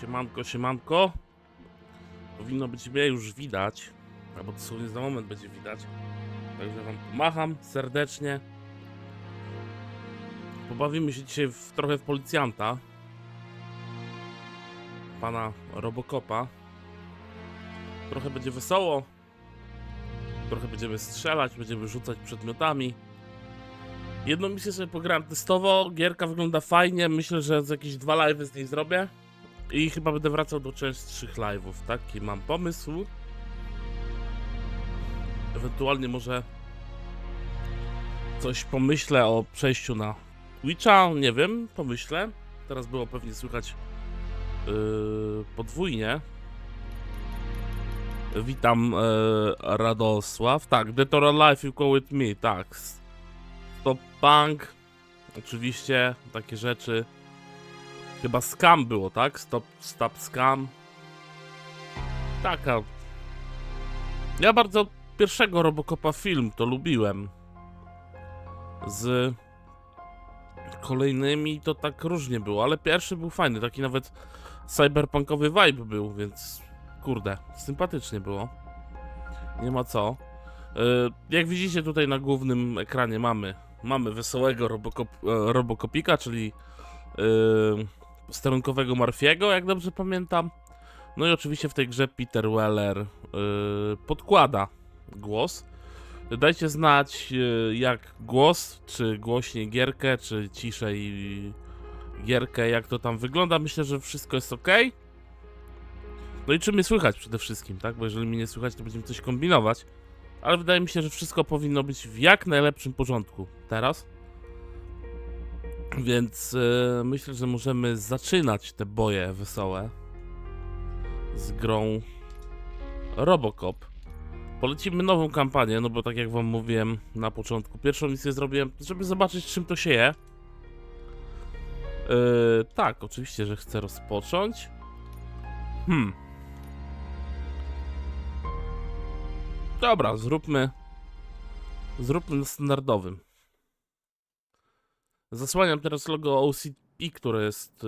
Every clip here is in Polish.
Siemanko, siemanko. Powinno być mnie już widać, albo dosłownie za moment będzie widać. Także wam pomacham serdecznie. Pobawimy się dzisiaj trochę w policjanta. Pana RoboCopa. Trochę będzie wesoło. Trochę będziemy strzelać, będziemy rzucać przedmiotami. Jedną misję sobie pograłem testowo, gierka wygląda fajnie, myślę, że z jakieś 2 live'y z niej zrobię. I chyba będę wracał do częstszych live'ów, taki mam pomysł. Ewentualnie może coś pomyślę o przejściu na Twitcha, nie wiem, pomyślę. Teraz było pewnie słychać podwójnie. Witam Radosław, tak, Dead or Alive You Go With Me, tak. Stop Punk, oczywiście, takie rzeczy. Chyba Scam było, tak? Stop Scam. Taka. Ja bardzo pierwszego RoboCopa film to lubiłem. Z kolejnymi to tak różnie było, ale pierwszy był fajny, taki nawet cyberpunkowy vibe był, więc kurde, sympatycznie było. Nie ma co. Jak widzicie tutaj na głównym ekranie mamy wesołego RoboCopika, czyli sterunkowego Murphy'ego, jak dobrze pamiętam. No i oczywiście w tej grze Peter Weller podkłada głos. Dajcie znać jak głos, czy głośniej gierkę, czy ciszej gierkę, jak to tam wygląda. Myślę, że wszystko jest ok. No i czy mnie słychać przede wszystkim, tak? Bo jeżeli mnie nie słychać, to będziemy coś kombinować. Ale wydaje mi się, że wszystko powinno być w jak najlepszym porządku teraz. Więc myślę, że możemy zaczynać te boje wesołe z grą RoboCop. Polecimy nową kampanię, no bo tak jak wam mówiłem na początku, pierwszą misję zrobiłem, żeby zobaczyć, czym to się je. Tak, oczywiście, że chcę rozpocząć. Dobra, zróbmy na standardowym. Zasłaniam teraz logo OCP, które jest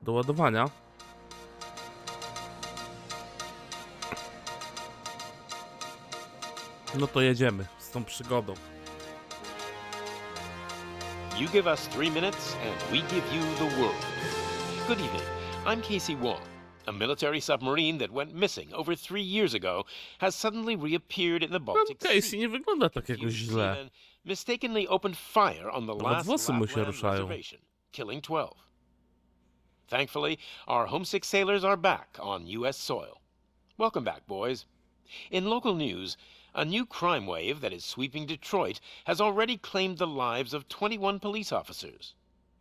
do ładowania. No to jedziemy z tą przygodą. You give us 3 minutes and we give you the world. Good evening. I'm Casey Wong. A military submarine that went missing over 3 years ago has suddenly reappeared in the Baltic Sea. Casey nie wygląda tak jakoś źle. Mistakenly opened fire on the last włosy mu się Lapland ruszają. reservation, killing 12. Thankfully, our homesick sailors are back on U.S. soil. Welcome back, boys. In local news, a new crime wave that is sweeping Detroit has already claimed the lives of 21 police officers.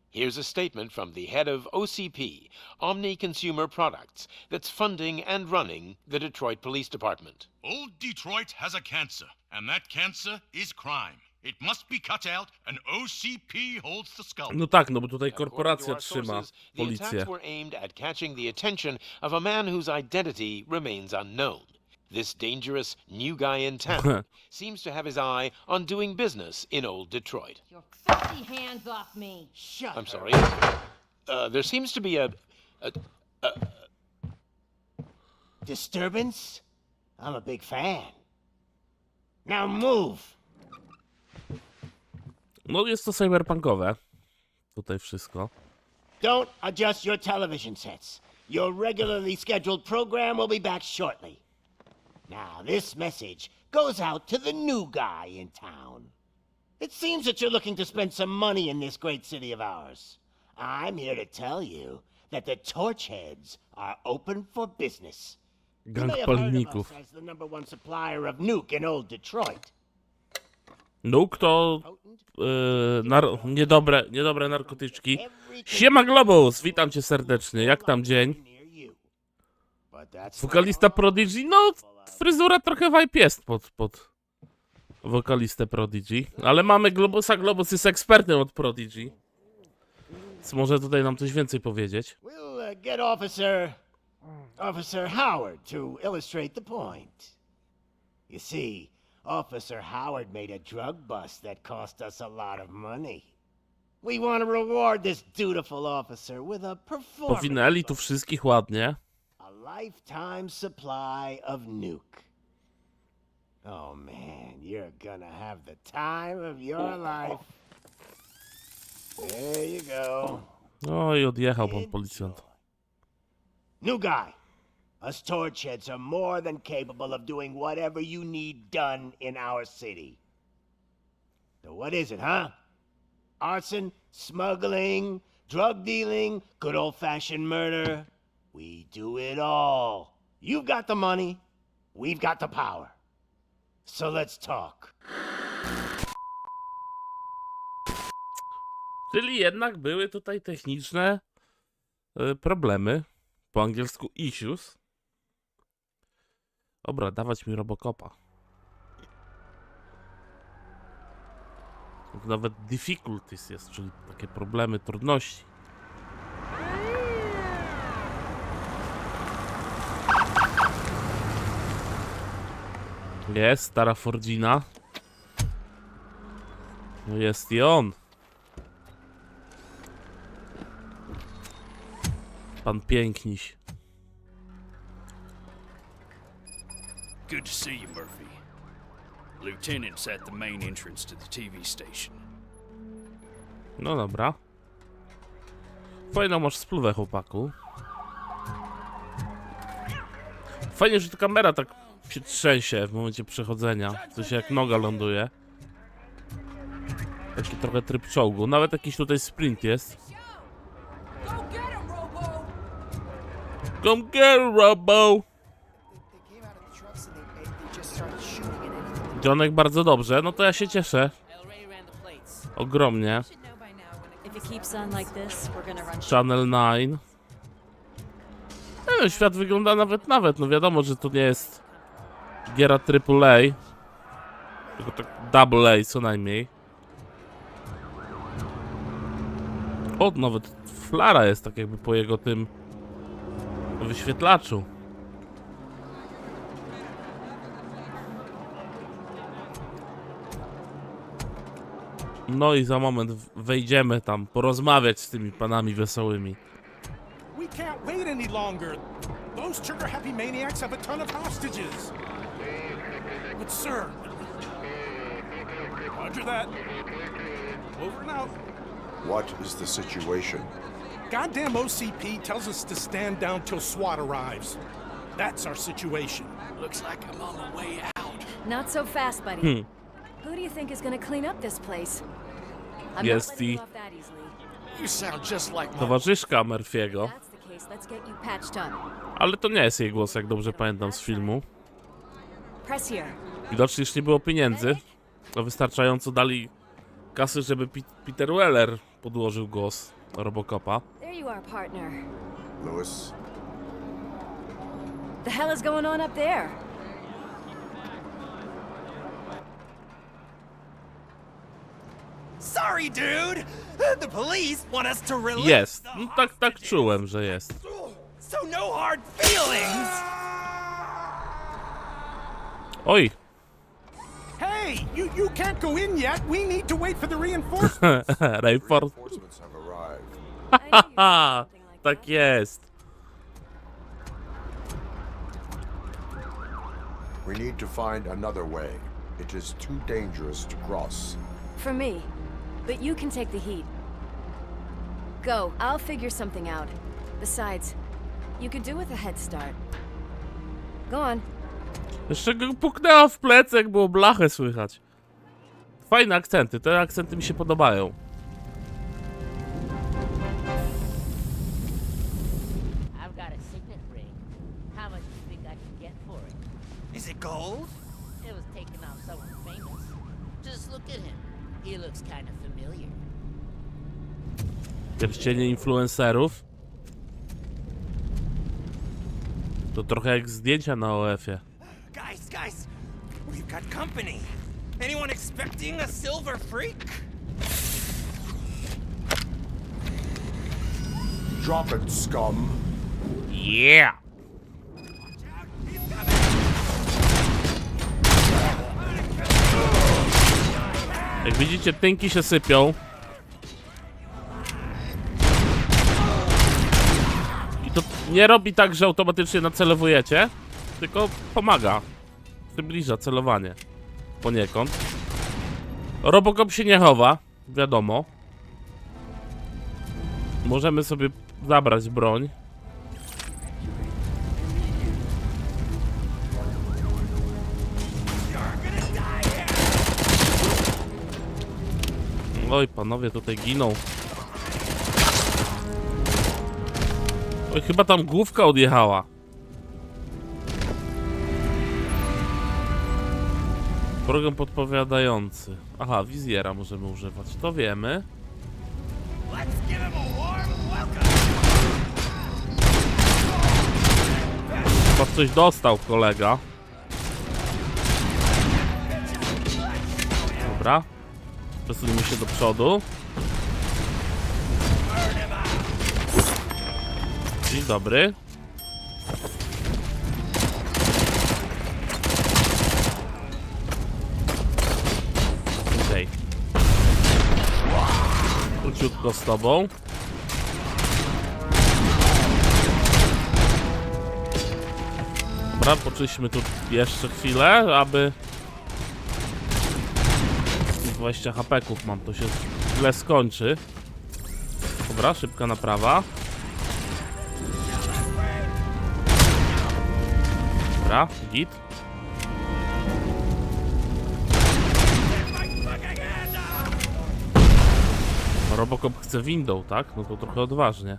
Here's a statement from the head of OCP, Omni Consumer Products, that's funding and running the Detroit Police Department. Old Detroit has a cancer, and that cancer is crime. It must be cut out, and OCP holds the skull. No tak, no bo tutaj korporacja According to our trzyma sources, the policję. attacks were aimed at catching the attention of a man whose identity remains unknown. This dangerous new guy in town seems to have his eye on doing business in old Detroit. Your filthy hands off me! Shut I'm sorry. There seems to be a Disturbance? I'm a big fan. Now move! No jest to cyberpunkowe. Tutaj wszystko. Don't adjust your television sets. Your regularly scheduled program will be back shortly. Now, this message goes out to the new guy in town. It seems that you're looking to spend some money in this great city of ours. I'm here to tell you that the Torchheads are open for business. You Gang may have heard of us palników. as the #1 supplier of nuke in old Detroit. Nuk to niedobre narkotyczki. Siema Globus, witam cię serdecznie. Jak tam dzień? Wokalista Prodigy? No, fryzura trochę vibe jest pod wokalistę Prodigy. Ale mamy Globusa, Globus jest ekspertem od Prodigy. Więc może tutaj nam coś więcej powiedzieć. We'll get Officer Howard to illustrate the point. You see, Officer Howard made a drug bust that cost us a lot of money. We want to reward this dutiful officer with a performance. Powinęli tu wszystkich ładnie. A lifetime supply of nuke. Oh man, you're gonna have the time of your life. There you go. No i odjechał pan policjant. New guy. Us storage sheds are more than capable of doing whatever you need done in our city. So what is it, huh? Arson, smuggling, drug dealing, good old-fashioned murder. We do it all. You've got the money, we've got the power. So let's talk. Czyli jednak były tutaj techniczne problemy. Po angielsku issues. Dobra, dawać mi RoboCopa. Nawet difficulties jest, czyli takie problemy, trudności. Jest stara Fordzina. No jest i on. Pan Piękniś. Good to see you, Murphy. Lieutenant's at the main entrance to the TV station. No dobra. Fajną masz spluwę, chłopaku. Fajnie, że ta kamera tak się trzęsie w momencie przechodzenia. W sensie jak noga ląduje. Taki trochę tryb czołgu. Nawet jakiś tutaj sprint jest. Come get it, Robo! Johnek bardzo dobrze, no to ja się cieszę. Ogromnie. Channel 9. No, świat wygląda nawet, no wiadomo, że to nie jest giera AAA. Tylko tak double A co najmniej. O, nawet flara jest tak jakby po jego tym wyświetlaczu. No i za moment wejdziemy tam porozmawiać z tymi panami wesołymi. We can't wait any longer. Those trigger-happy maniacs have a ton of hostages. But sir... Roger that. Over and out. What is the situation? Goddamn OCP tells us to stand down till SWAT arrives. That's our situation. Looks like I'm on the way out. Not so fast, buddy. Who do you think is gonna clean up this place? I'm Jest not letting i you off that easily. You sound just like my... towarzyszka Murphy'ego. If that's the case, let's get you patched up. Ale to nie jest jej głos, jak dobrze pamiętam z filmu. Press here. Widocznie już nie było pieniędzy. To wystarczająco dali kasy, żeby Peter Weller podłożył głos RoboCopa. There you are, partner. Lewis? The hell is going on up there? Sorry, dude. The police want us to release. Jest. No, tak czułem, że jest. So no hard feelings. Oj. Hey, you can't go in yet. We need to wait for the reinforcements. Reinforcements have arrived. I knew you'd say Haha, something like tak that. jest. We need to find another way. It is too dangerous to cross. For me. But you can take the heat. Go, I'll figure something out. Besides, you could do with a head start. Go on. Jeszcze go puknęła w plecy, jak było blachę słychać. Fajne akcenty, te akcenty mi się podobają. I've got a signet ring. How much do you think I can get for it? Is it gold? It was taken off someone famous. Just look at him. He looks kind of familiar. Pierścienie influencerów. To trochę jak zdjęcia na OF-ie. Guys, we've got company. Anyone expecting a silver freak? Drop it, scum. Yeah! Jak widzicie, tynki się sypią. I to nie robi tak, że automatycznie nacelowujecie, tylko pomaga. Przybliża celowanie. Poniekąd. RoboCop się nie chowa, wiadomo. Możemy sobie zabrać broń. Oj, panowie tutaj giną. Oj, chyba tam główka odjechała. Program podpowiadający. Aha, wizjera możemy używać. To wiemy. Chyba coś dostał kolega. Dobra. Przesunijmy się do przodu. Dzień dobry. Okej. Króciutko z tobą. Dobra, poczuliśmy tu jeszcze chwilę, aby... 20 hapeków mam, to się źle skończy. Dobra, szybka naprawa. Dobra, git. RoboCop chce windą, tak? No to trochę odważnie.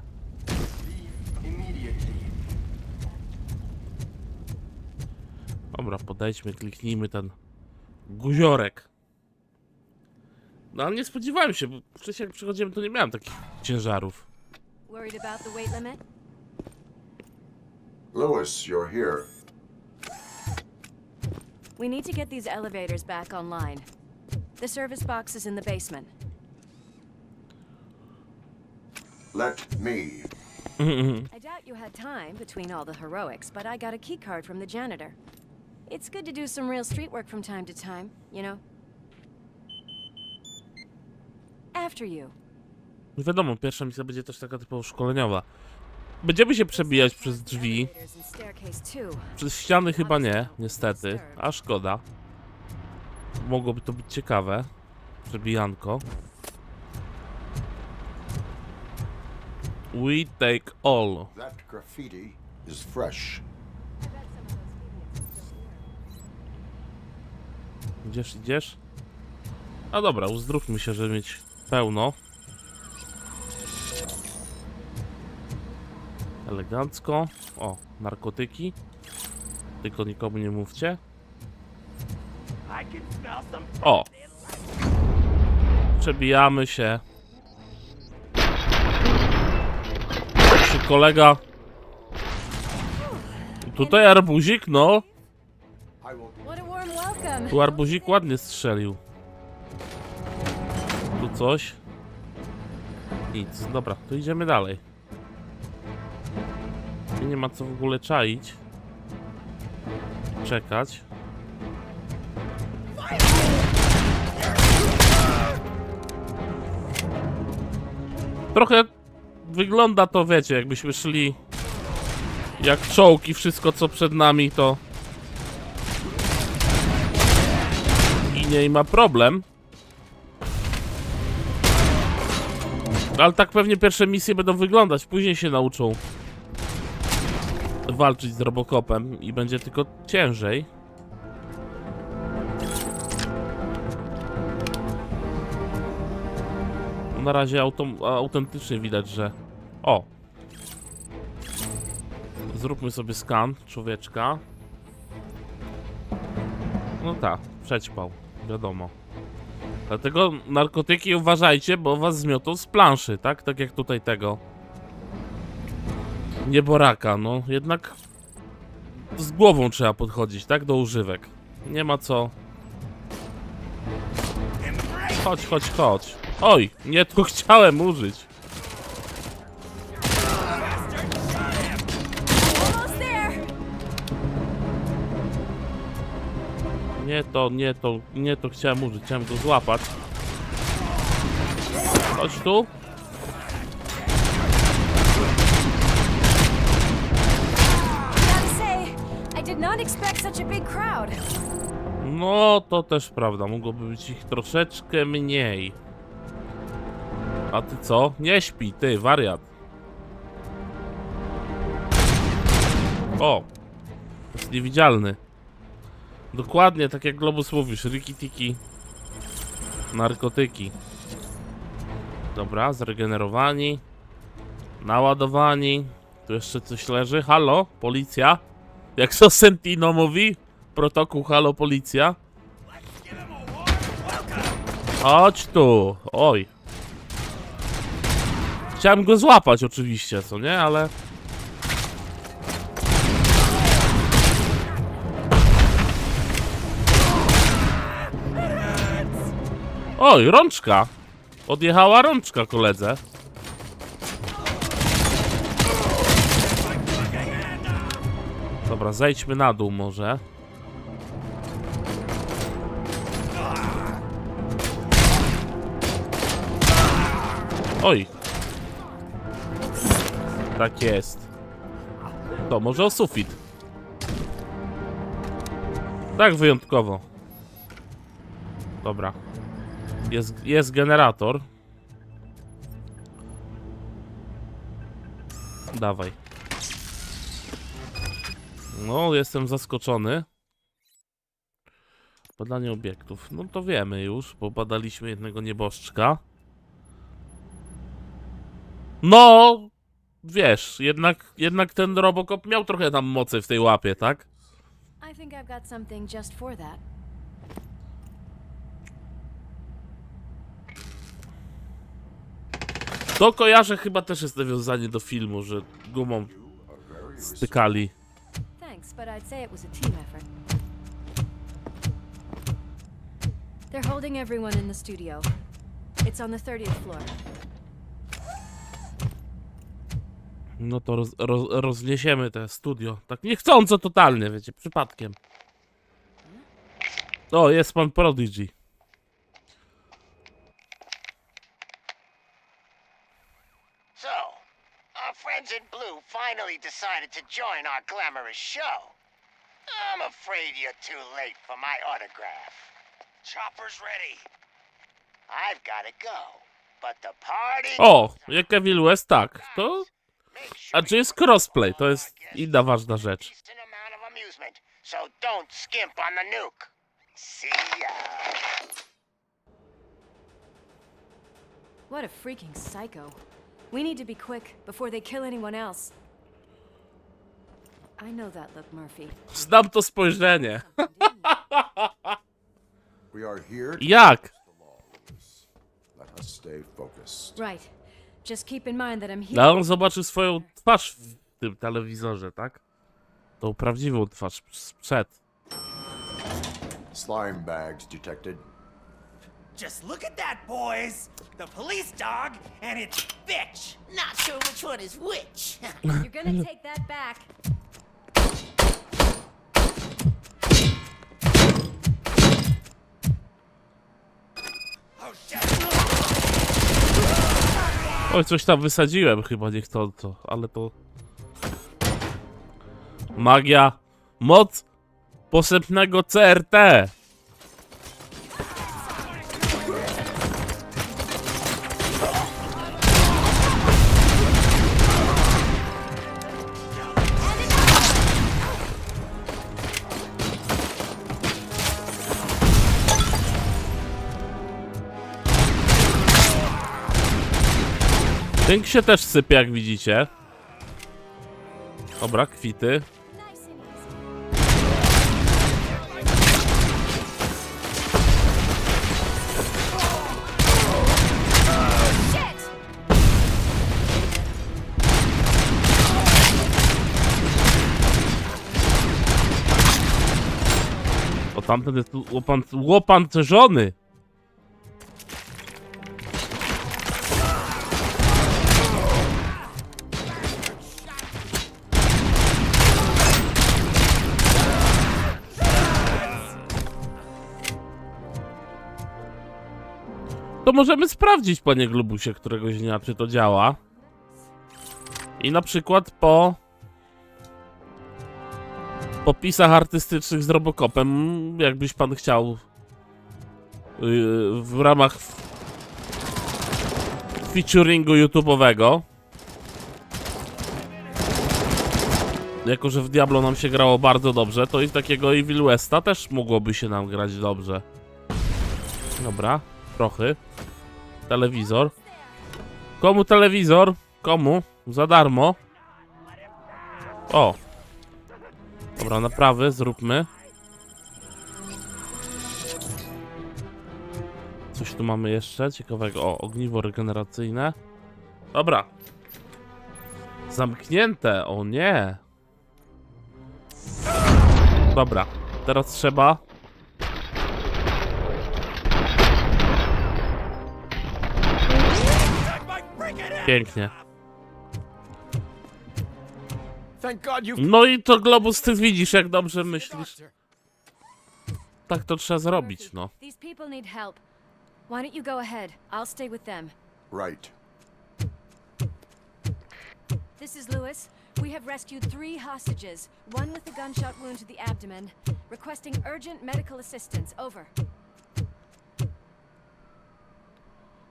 Dobra, podejdźmy, kliknijmy ten guziorek. No ale nie spodziewałem się, bo wcześniej jak przychodziłem, to nie miałem takich ciężarów. Worried about the weight limit? Lewis, you're here. We need to get these elevators back online. The service box is in the basement. Let me. I doubt you had time between all the heroics, but I got a key card from the janitor. It's good to do some real street work from time to time, you know? After you. Wiadomo, pierwsza misja będzie też taka typowo szkoleniowa. Będziemy się przebijać przez drzwi. Przez ściany chyba nie, niestety. A szkoda. Mogłoby to być ciekawe. Przebijanko. We take all. That graffiti is fresh. Idziesz, idziesz? A dobra, uzdrówmy się, żeby mieć pełno. Elegancko. O, narkotyki. Tylko nikomu nie mówcie. O! Przebijamy się. Czy kolega... Tutaj arbuzik, no. Tu arbuzik ładnie strzelił. Tu coś. Nic, dobra, to idziemy dalej. Nie ma co w ogóle czaić. Czekać. Trochę wygląda to, wiecie, jakbyśmy szli jak czołg i wszystko co przed nami to... I nie ma problem. Ale tak pewnie pierwsze misje będą wyglądać, później się nauczą walczyć z RoboCopem i będzie tylko ciężej. Na razie autentycznie widać, że... O! Zróbmy sobie skan człowieczka. No tak, przećpał, wiadomo. Dlatego narkotyki uważajcie, bo was zmiotą z planszy, tak? Tak jak tutaj tego nieboraka, no jednak z głową trzeba podchodzić, tak? Do używek. Nie ma co. Chodź, chodź, chodź. Oj, nie tu chciałem użyć. Nie to chciałem użyć, chciałem go złapać. Chodź tu. Don't expect such a big crowd. No, to też prawda. Mogłoby być ich troszeczkę mniej. A ty co? Nie śpi, ty, wariat. O! Jest niewidzialny. Dokładnie, tak jak Globus mówisz. Riki-tiki. Narkotyki. Dobra, zregenerowani. Naładowani. Tu jeszcze coś leży. Halo, policja. Jak to Sentino mówi? Protokół, halo, policja. Chodź tu. Oj. Chciałem go złapać oczywiście, co nie? Ale... Oj, rączka. Odjechała rączka koledze. Dobra, zejdźmy na dół może. Oj. Tak jest. To może o sufit. Tak wyjątkowo. Dobra. Jest generator. Dawaj. No, jestem zaskoczony. Badanie obiektów. No to wiemy już, bo badaliśmy jednego nieboszczka. No, wiesz, jednak ten RoboCop miał trochę tam mocy w tej łapie, tak? I think I've got something just for that. To kojarzę, chyba też jest nawiązanie do filmu, że gumą stykali. Thanks, but I'd say it was a team effort. They're holding everyone in the studio. It's on the 30th floor. No to rozniesiemy te studio. Tak niechcąco totalnie, wiecie, przypadkiem. O, jest pan Prodigy. So, our friends in blue finally decided to join our glamorous show. I'm afraid you're too late for my autograph. Chopper's ready. I've gotta go, but the party... O, jak Evil West, tak. To... A czy jest crossplay? To jest inna ważna rzecz. Decent amount of amusement, so don't skimp on the nuke. See ya. What a freaking psycho. We need to be quick before they kill anyone else. I know that look, Murphy. Znam to spojrzenie. We are here to Jak? let us stay focused. Right. Just keep in mind that I'm here. No, on zobaczy swoją twarz w tym telewizorze, tak? Tą prawdziwą twarz sprzed. Slime bags detected. Just look at that, boys! The police dog and its bitch! Not sure which one is which. You're gonna take that back. Oh shit! Oj, coś tam wysadziłem chyba niechcąco, ale to... Magia. Moc posępnego CRT. Tynk się też sypie, jak widzicie. Dobra, kwity. Nice and easy. Shit! O, tamten jest łopancerzony. To możemy sprawdzić, panie Globusie, któregoś dnia, czy to działa. I na przykład po... popisach artystycznych z RoboCopem, jakbyś pan chciał w ramach featuringu YouTube'owego. Jako że w Diablo nam się grało bardzo dobrze, to i takiego Evil Westa też mogłoby się nam grać dobrze. Dobra, prochy. Telewizor. Komu telewizor? Komu? Za darmo. O. Dobra, naprawy zróbmy. Coś tu mamy jeszcze ciekawego. O, ogniwo regeneracyjne. Dobra. Zamknięte, o nie. Dobra, teraz trzeba... Pięknie. No i to Globus, ty widzisz, jak dobrze myślisz. Tak to trzeba zrobić, no. These people need help. Why don't you go ahead? I'll stay with them. Right. This is Lewis. We have rescued 3 hostages, one with a gunshot wound to the abdomen, requesting urgent medical assistance. Over.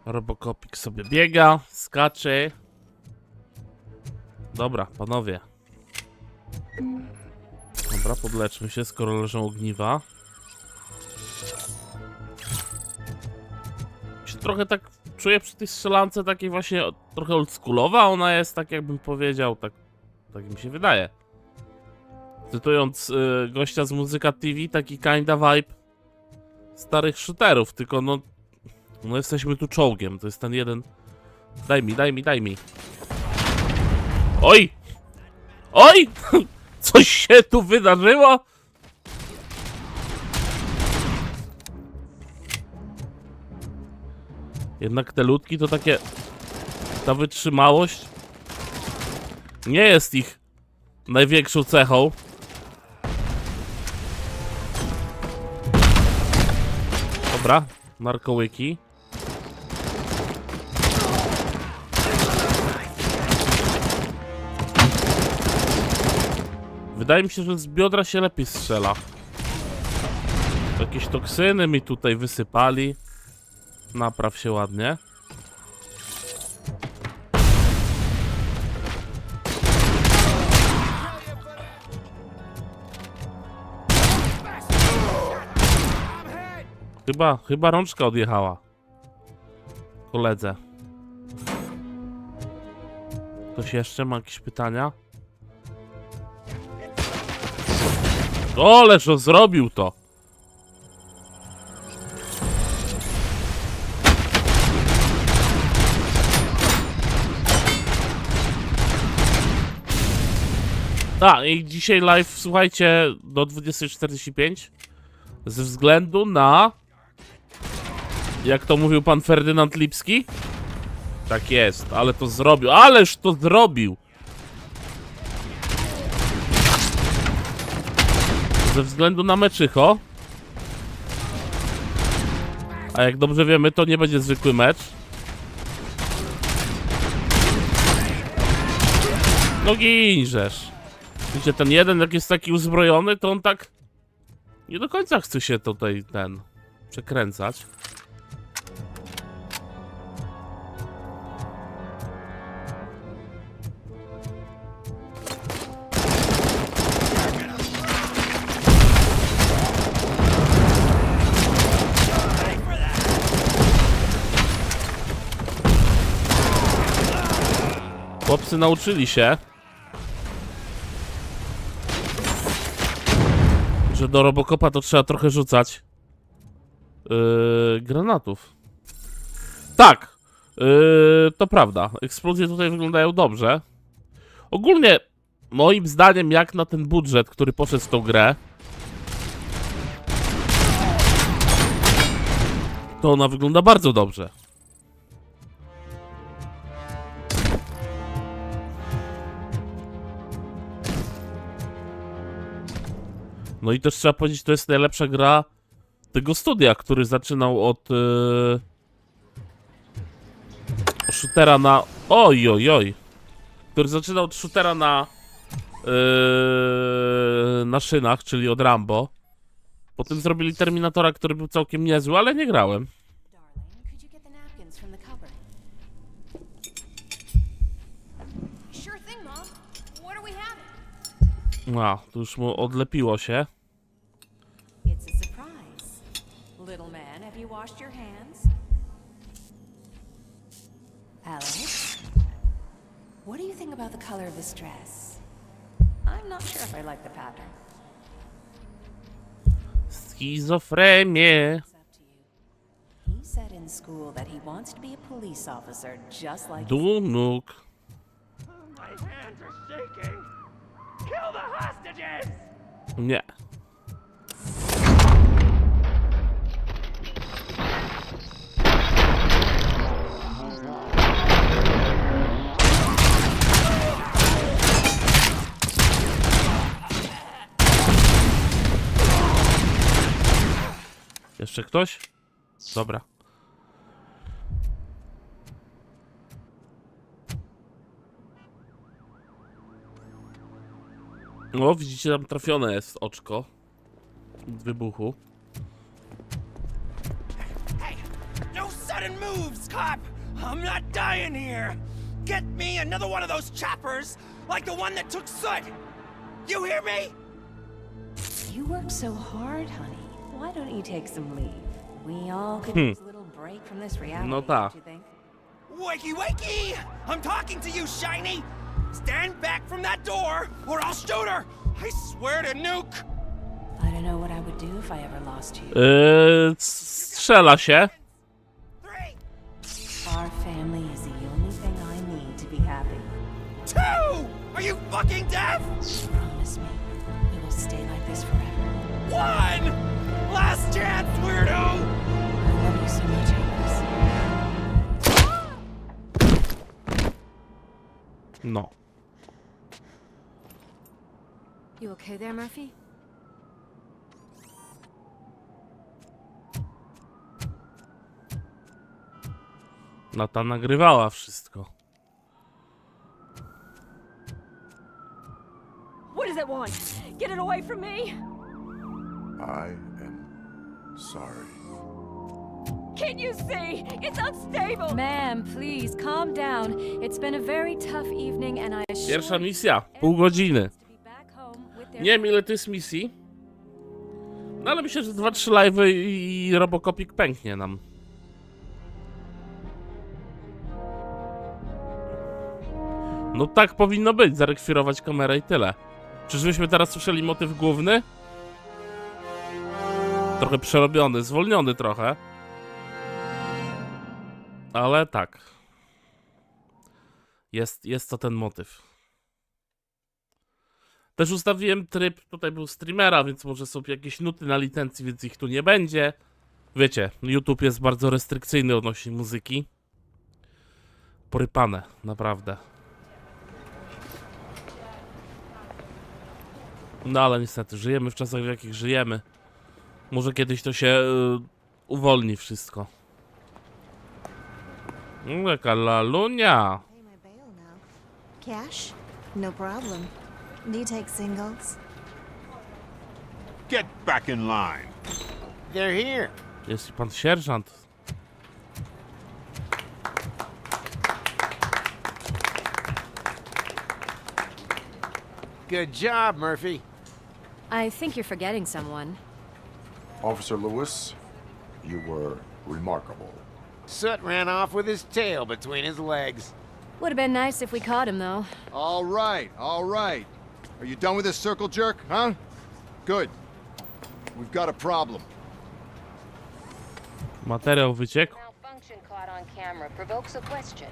Robocopik sobie biega, skacze. Dobra, panowie. Dobra, podleczmy się, skoro leżą ogniwa. Się trochę tak czuję przy tej strzelance takiej właśnie trochę oldschoolowa. Ona jest, tak jakbym powiedział, tak mi się wydaje. Cytując gościa z Muzyka TV, taki kinda vibe starych shooterów, tylko no jesteśmy tu czołgiem, to jest ten jeden. Daj mi. Oj! Oj! Coś się tu wydarzyło? Jednak te ludki to takie... Ta wytrzymałość nie jest ich największą cechą. Dobra, narkołyki. Wydaje mi się, że z biodra się lepiej strzela. Jakieś toksyny mi tutaj wysypali. Napraw się ładnie. Chyba rączka odjechała. Koledze. Ktoś jeszcze ma jakieś pytania? O, ależ on zrobił to! I dzisiaj live, słuchajcie, do 20:45 ze względu na... Jak to mówił pan Ferdynand Lipski? Tak jest, ale to zrobił. Ależ to zrobił! Ze względu na meczycho. A jak dobrze wiemy, to nie będzie zwykły mecz. No ginżesz. Widzicie, ten jeden, jak jest taki uzbrojony, to on tak... Nie do końca chce się tutaj, przekręcać. Chłopcy nauczyli się, że do RoboCopa to trzeba trochę rzucać granatów. Tak, to prawda. Eksplozje tutaj wyglądają dobrze. Ogólnie, moim zdaniem, jak na ten budżet, który poszedł w tą grę, to ona wygląda bardzo dobrze. No i też trzeba powiedzieć, to jest najlepsza gra tego studia, który zaczynał od shootera na... Oj. Który zaczynał od shootera na na szynach, czyli od Rambo. Potem zrobili Terminatora, który był całkiem niezły, ale nie grałem. Darling, could you get the napkins from the cupboard? Sure thing, Mom. What are we having? A, to już mu odlepiło się. It's a surprise. Little man, have you washed your hands? Alex? What do you think about the color of this dress? I'm not sure if I like the pattern. Schizofrenię. It's up to you. He said in school that he wants to be a police officer just like Dunuk. My hands are shaking. Kill the hostages! Nie. Jeszcze ktoś? Dobra. O, widzicie, tam trafione jest oczko z wybuchu. Hey, no sudden moves, cop! I'm not dying here! Get me another one of those choppers, like the one that took Soot! You hear me? You work so hard, honey. Why don't you take some leave? We all could use a little break from this reality, No tak. don't you think? Wakey, wakey! I'm talking to you, Shiny! Stand back from that door, or I'll shoot her! I swear to nuke! I don't know what I would do if I ever lost you. Strzela się. 3, Our family is the only thing I need to be happy. 2! Are you fucking deaf? Promise me, we will stay like this forever. 1! Last chance, weirdo! I love you so much, Alex. No. You okay there, Murphy? No ta nagrywała wszystko. What does it want? Get it away from me! I am sorry. Can't you see? It's unstable! Ma'am, please calm down. It's been a very tough evening and I assure Pierwsza you misja. Pół godziny. to be back home with their Nie wiem, ile to jest misji. No ale myślę, że 2-3 live'y i Robocopik pęknie nam. No tak powinno być, zarekwirować kamerę i tyle. Czyżbyśmy teraz słyszeli motyw główny? Trochę przerobiony, zwolniony trochę. Ale tak. Jest to ten motyw. Też ustawiłem tryb, tutaj był streamera, więc może są jakieś nuty na licencji, więc ich tu nie będzie. Wiecie, YouTube jest bardzo restrykcyjny odnośnie muzyki. Porypane, naprawdę. No ale niestety, żyjemy w czasach, w jakich żyjemy. Może kiedyś to się uwolni wszystko. Jaka lalunia. Pay my bail now. Cash? No problem. Do you take singles? Get back in line. They're here. Jest i pan sierżant. Good job, Murphy. I think you're forgetting someone. Officer Lewis, you were remarkable. Soot ran off with his tail between his legs. Would have been nice if we caught him, though. All right, all right. Are you done with this circle jerk, huh? Good. We've got a problem. Materiał wyciekł. Malfunction caught on camera provokes a question.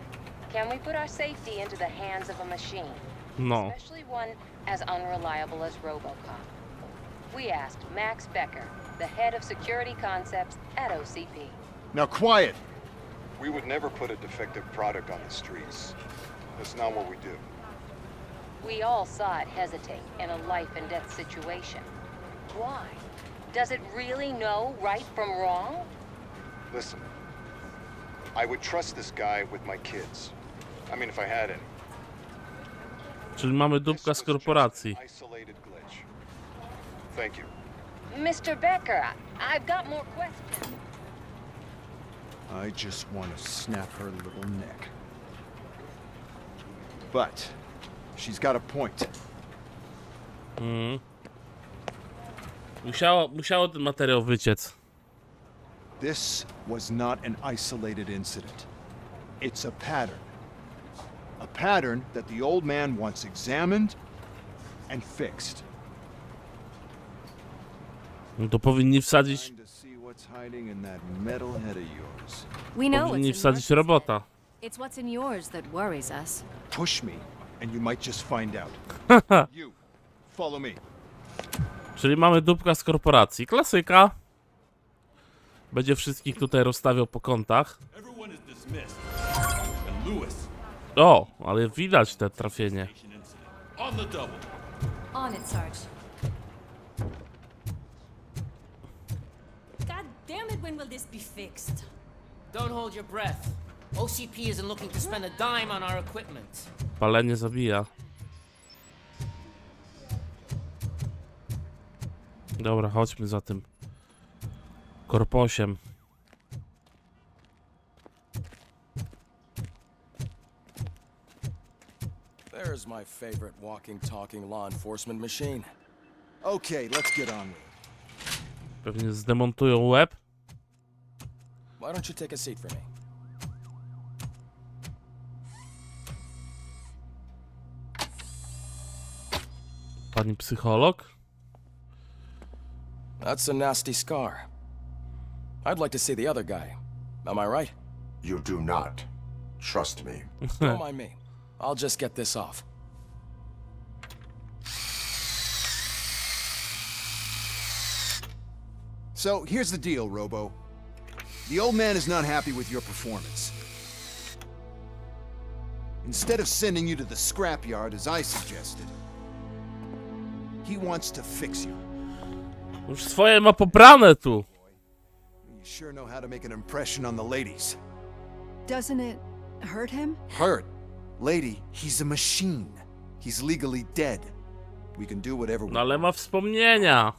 Can we put our safety into the hands of a machine? No. Especially one as unreliable as RoboCop. We asked Max Becker, the head of security concepts at OCP. Now quiet. We would never put a defective product on the streets. That's not what we do. We all saw it hesitate in a life and death situation. Why? Does it really know right from wrong? Listen, I would trust this guy with my kids. I mean, if I had any. Czyli mamy dupka z korporacji. Thank you. Mr. Becker, I've got more questions. I just want to snap her little neck. But she's got a point. Musiało ten materiał wyciec. This was not an isolated incident. It's a pattern. A pattern that the old man wants examined and fixed. No to powinni wsadzić. Trying to see what's hiding in that metal head of yours. We know Powinni what's in wsadzić yours. robota. It's what's in yours that worries us. Push me, and you might just find out. You, follow me. Czyli mamy dupka z korporacji. Klasyka. Będzie wszystkich tutaj rozstawiał po kątach. O, ale widać te trafienie. On it, Sarge. God damn it, when will this be fixed? Don't hold your breath. OCP isn't looking to spend a dime on our equipment. Palenie zabija. Dobra, chodźmy za tym korposiem. There's my favorite walking, talking law enforcement machine. Okay, let's get on with it. Pewnie zdemontują łeb. Why don't you take a seat for me? Pani psycholog. That's a nasty scar. I'd like to see the other guy. Am I right? You do not. Trust me. Don't mind me. I'll just get this off. So, here's the deal, Robo. The old man is not happy with your performance. Instead of sending you to the scrapyard as I suggested, he wants to fix you. Już swoje ma pobrane tu. You sure know how to make an impression on the ladies. Doesn't it hurt him? Hurt? Lady, he's a machine. He's legally dead. We can do whatever we No ale ma wspomnienia.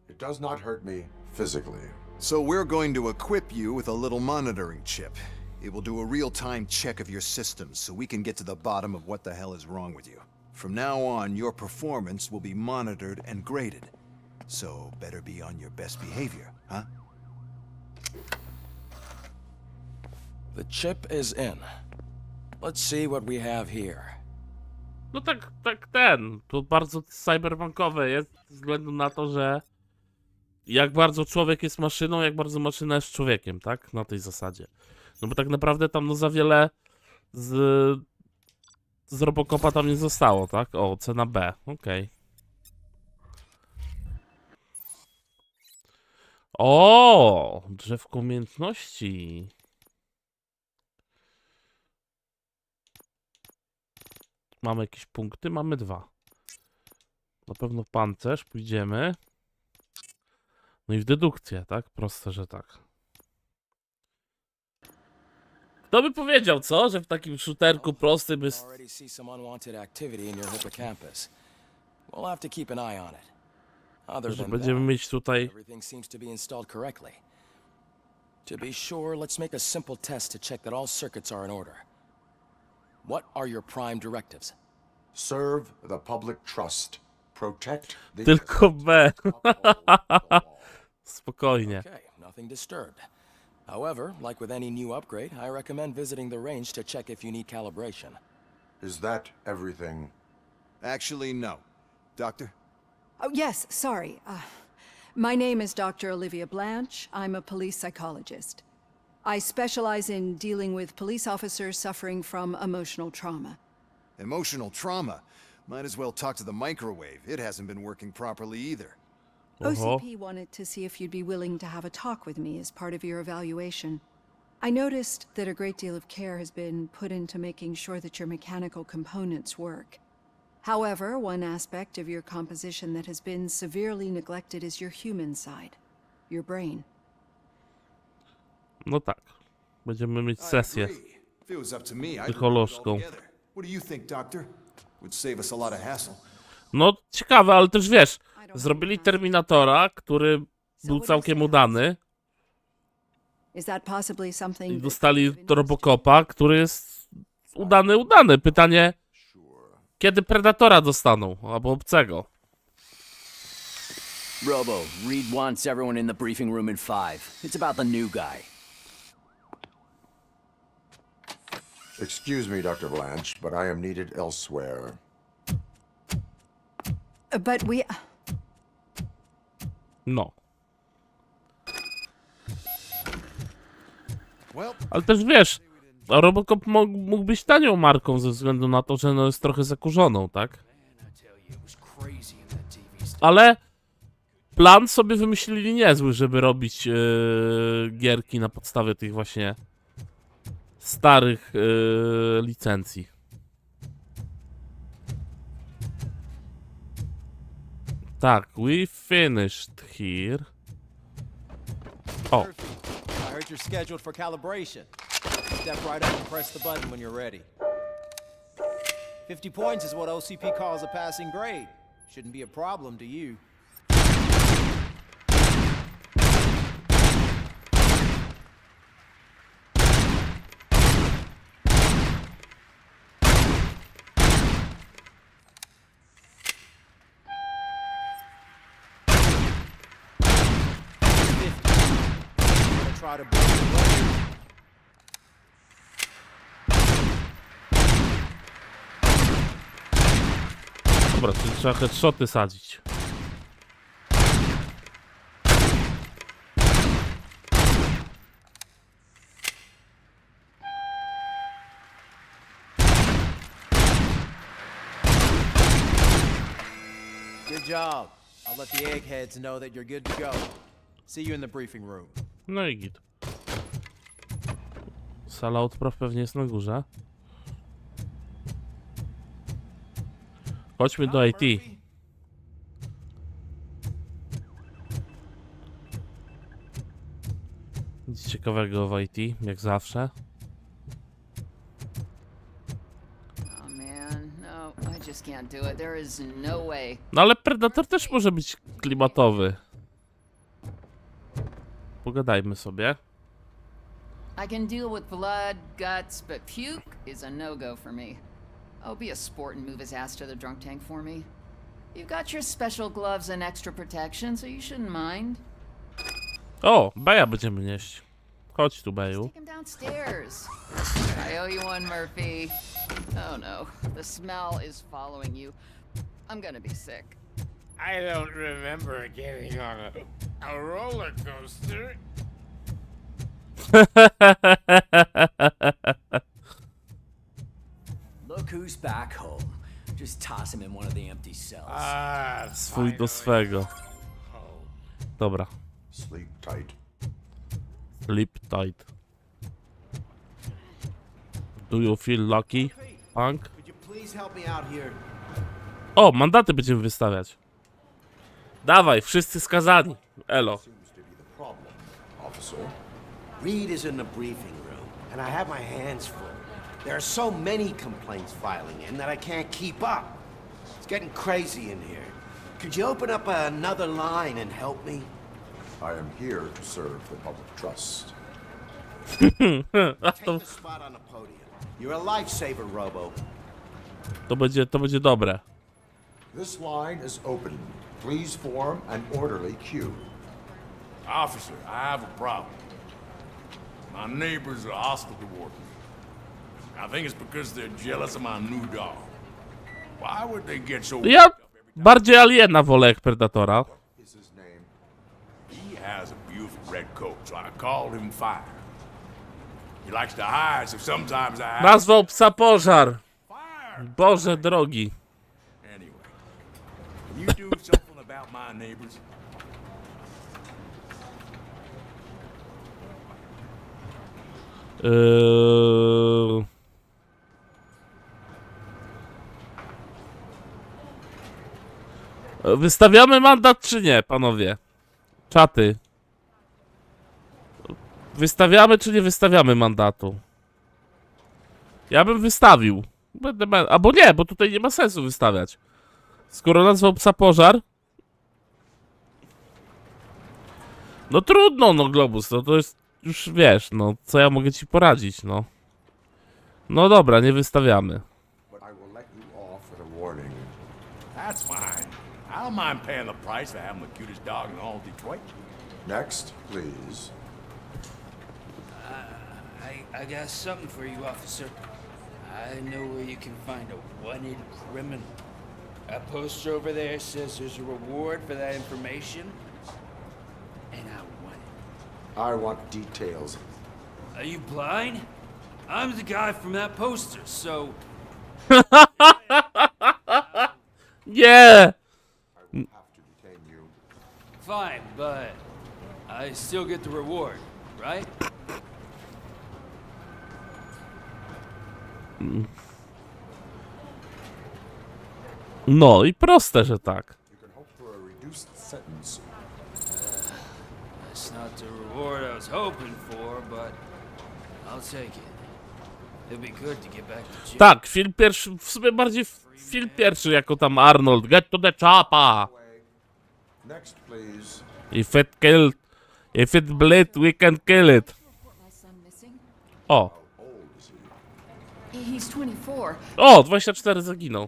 It does not hurt me physically. So we're going to equip you with a little monitoring chip. It will do a real-time check of your systems so we can get to the bottom of what the hell is wrong with you. From now on, your performance will be monitored and graded. So better be on your best behavior, huh? The chip is in. Let's see what we have here. No tak to bardzo cyberpunkowe jest, ze względu na to, że jak bardzo człowiek jest maszyną, jak bardzo maszyna jest człowiekiem, tak? Na tej zasadzie. No bo tak naprawdę tam no za wiele z RoboCopa tam nie zostało, tak? O, cena B, okej. O, drzewko umiejętności. Mamy jakieś punkty? Mamy 2. Na pewno pancerz, pójdziemy. No i w dedukcję, tak? Proste, że tak. Kto by powiedział, co? Że w takim shooterku prostym jest... Already see some unwanted activity in your hippocampus. We'll have to keep an eye on it. Other Że than będziemy that, mieć tutaj... everything seems to be installed correctly. To be sure, let's make a simple test to check that all circuits are in order. What are your prime directives? Serve the public trust. Protect the... Tylko B. Spokojnie. Okay, nothing disturbed. However, like with any new upgrade, I recommend visiting the range to check if you need calibration. Is that everything? Actually, no. Doctor? Oh, yes, sorry. My name is Dr. Olivia Blanche. I'm a police psychologist. I specialize in dealing with police officers suffering from emotional trauma. Emotional trauma? Might as well talk to the microwave. It hasn't been working properly either. OCP wanted to see if you'd be willing to have a talk with me as part of your evaluation. I noticed that a great deal of care has been put into making sure that your mechanical components work. However, one aspect of your composition that has been severely neglected is your human side, your brain. No tak. Będziemy mieć sesję If it was up to me, I'd psycholożką. What do you think, Doctor? Would save us a lot of hassle. No, ciekawe, ale też wiesz, zrobili Terminatora, który był całkiem udany. Is that possibly something I dostali RoboCopa, który jest udany. Pytanie, kiedy Predatora dostaną, albo obcego. Robo, Reed wants everyone in the briefing room in 5. It's about the new guy. Excuse me, Dr. Blanche, but I am needed elsewhere. But we... No. Ale też wiesz, RoboCop mógł być tanią marką ze względu na to, że no jest trochę zakurzoną, tak? Ale plan sobie wymyślili niezły, żeby robić gierki na podstawie tych właśnie starych licencji. Tak, we finished here. O. I heard you're scheduled for calibration. Step right up and press the button when you're ready. 50 points is what OCP calls a passing grade. Shouldn't be a problem to you. Try to break the record. Dobra, czyli trzeba headshoty sadzić. Good job. I'll let the eggheads know that you're good to go. See you in the briefing room. No i git. Sala odpraw pewnie jest na górze. Chodźmy do IT. Nic ciekawego w IT, jak zawsze. No ale Predator też może być klimatowy. Pogadajmy sobie. I can deal with blood, guts, but puke is a no-go for me. Oh, be a sport and move his ass to the drunk tank for me. You've got your special gloves and extra protection, so you shouldn't mind. O, Beja będziemy nieść. Chodź tu, Beju. Take him downstairs. I owe you one, Murphy. Oh no, the smell is following you. I'm gonna be sick. I don't remember getting on a roller coaster. Look who's back home. Just toss him in one of the empty cells. Swój do swego. Dobra. Sleep tight. Sleep tight. Do you feel lucky, punk? Could you please help me out here? O, mandaty będziemy wystawiać. Dawaj, wszyscy skazani. Elo. Officer, Reed is in the briefing room, and I have my hands full. There are so many complaints filing in that I can't keep up. It's getting crazy in here. Could you open up another line and help me? I am here to serve the public trust. Take the spot on the podium. You're a lifesaver, Robo. To będzie dobre. This line is open. Please form an orderly queue. Officer, I have a problem. My neighbors are hostile toward me. I think it's because they're jealous of my new dog. Why would they get so... Ja bardziej Aliena wolę jak Predatora. He has a beautiful red coat, so I called him Fire. He likes to hide, so sometimes I... Nazwał psa Pożar. Boże drogi. Anyway, can you do something about my neighbors? Wystawiamy mandat czy nie, panowie? Czaty. Wystawiamy czy nie wystawiamy mandatu? Ja bym wystawił. Albo nie, bo tutaj nie ma sensu wystawiać. Skoro nazwał psa pożar... No trudno, no Globus, no to jest... Już wiesz, no, co ja mogę ci poradzić, no. No dobra, nie wystawiamy. That's fine. I don't mind paying the price for having the cutest dog in all of Detroit. Next, please. I got something for you, officer. I know where you can find a wanted criminal. That poster over there says there's a reward for that information. And I want it. I want details. Are you blind? I'm the guy from that poster, so... Yeah! Fine, but I still get the reward, right? No i proste, że tak. That's not the reward I was hoping for, but I'll take it. It'll be good to get back to jail. Tak, film pierwszy, w sumie bardziej film pierwszy jako tam Arnold. Get to the chopper! Next, please. If it bleed, we can kill it. O. He's 24. O, 24 zaginął.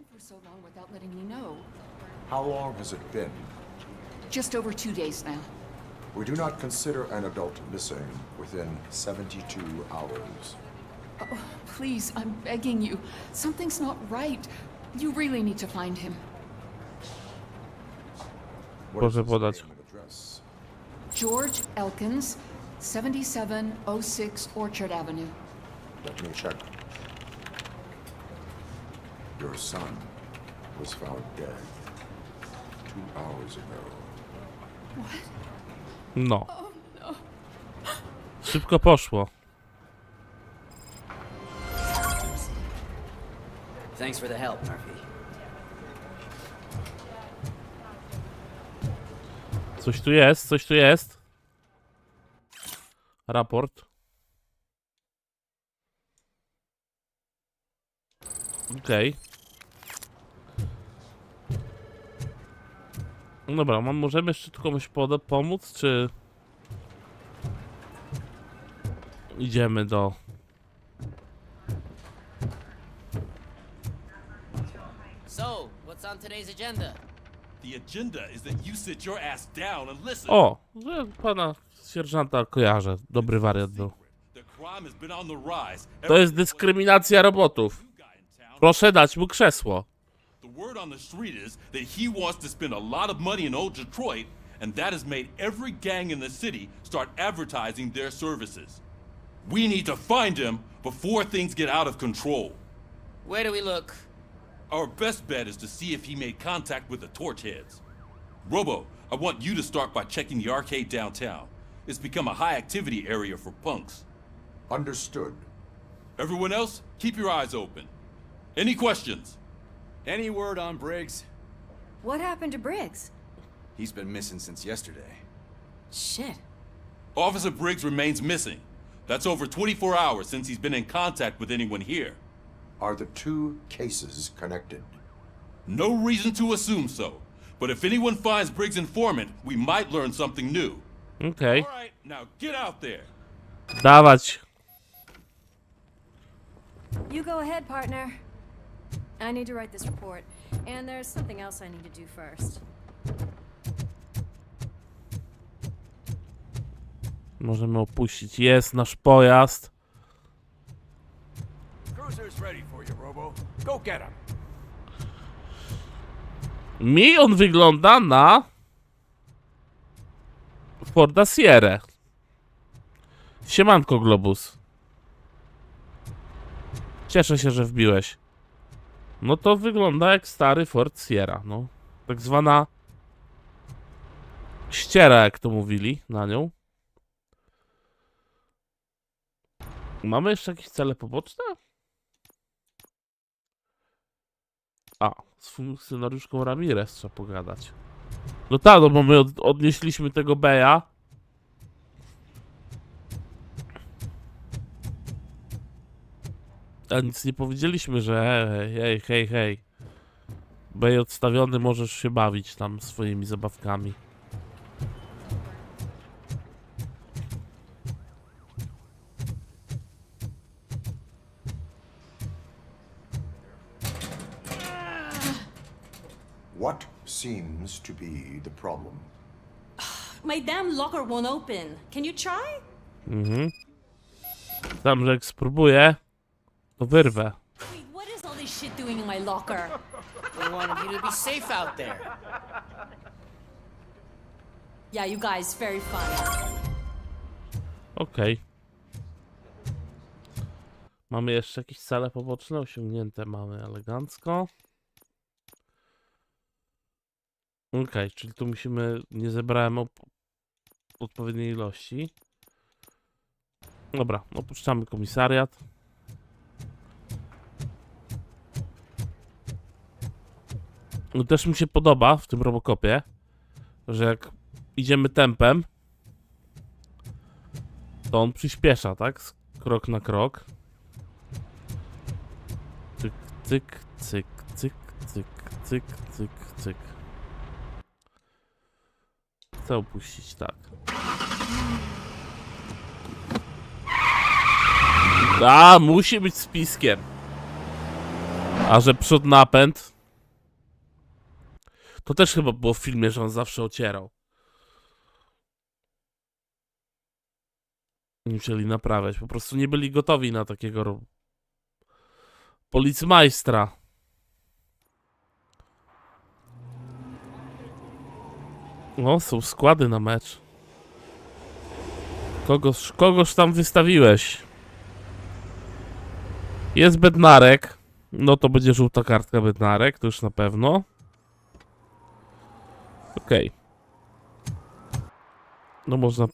How long has it been? Just over 2 days now. We do not consider an adult missing within 72 hours. Oh, please, I'm begging you. Something's not right. You really need to find him. Proszę podać. George Elkins, 7706 Orchard Avenue. Let me check. Your son was found dead 2 hours ago. What? No. Oh, no. Szybko poszło. Thanks for the help, Murphy. Coś tu jest, coś tu jest. Raport. Okej. No dobra, możemy jeszcze tu komuś pomóc, czy... Idziemy do... So, what's on today's agenda? The agenda is that you sit your ass down and listen. O, że pana sierżanta kojarzę. Dobry wariat był. The crime has been on the rise. To jest dyskryminacja robotów. Proszę dać mu krzesło. The word on the street is that he wants to spend a lot of money in old Detroit, and that has made every gang in the city start advertising their services. We need to find him before things get out of control. Where do we look? Our best bet is to see if he made contact with the torch heads. Robo, I want you to start by checking the arcade downtown. It's become a high activity area for punks. Understood. Everyone else, keep your eyes open. Any questions? Any word on Briggs? What happened to Briggs? He's been missing since yesterday. Shit. Officer Briggs remains missing. That's over 24 hours since he's been in contact with anyone here. Are the two cases connected? No reason to assume so. But if anyone finds Briggs' informant, we might learn something new. Okay. All right, now get out there. Dawać. You go ahead, partner. I need to write this report, and there's something else I need to do first. Możemy opuścić. Jest nasz pojazd. Cruiser's ready for you, Robo. Go get him. Mi on wygląda na Forda Sierra. Siemanko, Globus. Cieszę się, że wbiłeś. No to wygląda jak stary Ford Sierra, no. Tak zwana ściera, jak to mówili na nią. Mamy jeszcze jakieś cele poboczne? A, z funkcjonariuszką Ramirez trzeba pogadać. No tak, no bo my odnieśliśmy tego Beja. A nic nie powiedzieliśmy, że hej. Bej odstawiony, możesz się bawić tam swoimi zabawkami. What seems to be the problem? My damn locker won't open. Can you try? Tam, że jak spróbuję, to wyrwę. Wait, what is all this shit doing in my locker? We wanted you to be safe out there. Yeah, you guys, very fun. Okej. Mamy jeszcze jakieś cele poboczne osiągnięte. Mamy elegancko. Okej, czyli tu musimy... Nie zebrałem odpowiedniej ilości. Dobra, opuszczamy komisariat. No też mi się podoba w tym RoboCopie, że jak idziemy tempem, to on przyspiesza, tak? Krok na krok. Cyk, cyk, cyk, cyk, cyk, cyk, cyk, cyk. Chcę opuścić, tak. A, musi być z piskiem. A że przód napęd, to też chyba było w filmie, że on zawsze ocierał. Nie musieli naprawiać. Po prostu nie byli gotowi na takiego policmajstra. O, są składy na mecz. Kogoż tam wystawiłeś? Jest Bednarek. No to będzie żółta kartka Bednarek, to już na pewno. Okej. No można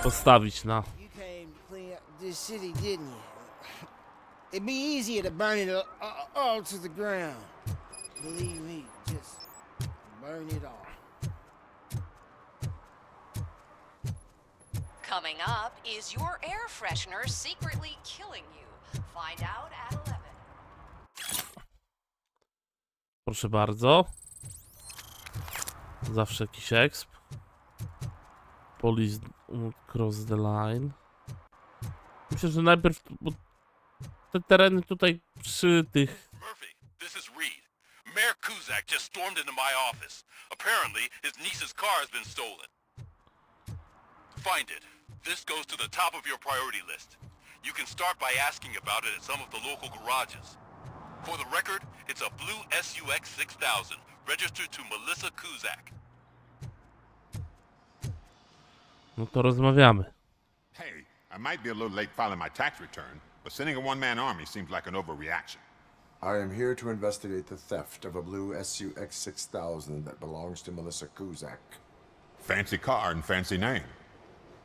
postawić na... You came to clean up this city, didn't you? It'd be easier to burn it all to the ground. Believe me, just burn it all. Coming up, is your air freshener secretly killing you? Find out at 11. Proszę bardzo. Zawsze jakiś exp. Police cross the line. Myślę, że najpierw... Bo te tereny tutaj przy tych... Murphy, this is Reed. Mayor Kuzak just stormed into my office. Apparently, his niece's car has been stolen. Find it. This goes to the top of your priority list. You can start by asking about it at some of the local garages. For the record, it's a blue SUX 6000, registered to Melissa Kuzak. No to rozmawiamy. Hey, I might be a little late filing my tax return, but sending a one-man army seems like an overreaction. I am here to investigate the theft of a blue SUX 6000 that belongs to Melissa Kuzak. Fancy car and fancy name.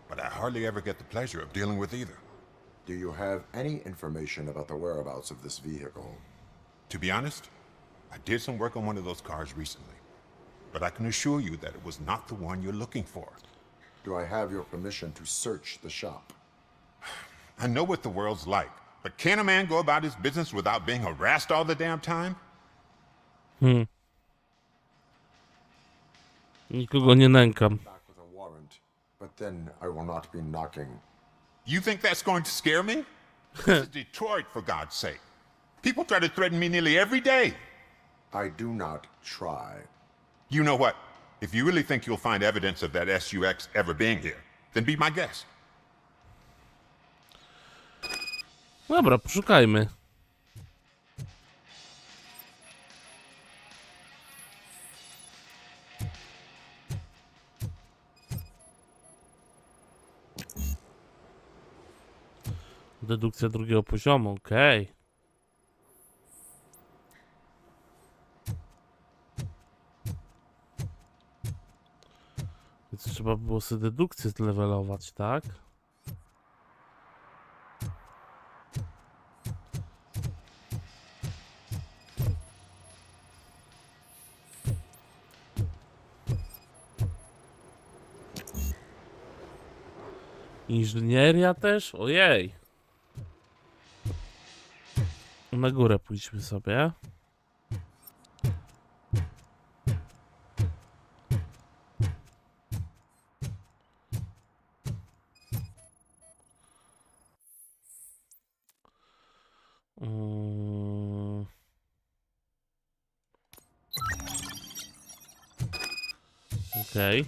But I hardly ever get the pleasure of dealing with either. Do you have any information about the whereabouts of this vehicle? To be honest, I did some work on one of those cars recently. But I can assure you that it was not the one you're looking for. Do I have your permission to search the shop? I know what the world's like, but can a man go about his business without being harassed all the damn time? Nikogo nie nękam. Back with a warrant, but then I will not be knocking. You think that's going to scare me? This is Detroit, for God's sake. People try to threaten me nearly every day. I do not try. You know what? If you really think you'll find evidence of that SUX ever being here, then be my guest. Dobra, poszukajmy. Dedukcja drugiego poziomu, okej. Więc trzeba było sobie dedukcję zlevelować, tak? Inżynieria też? Ojej. Na górę pójdźmy sobie. Okej.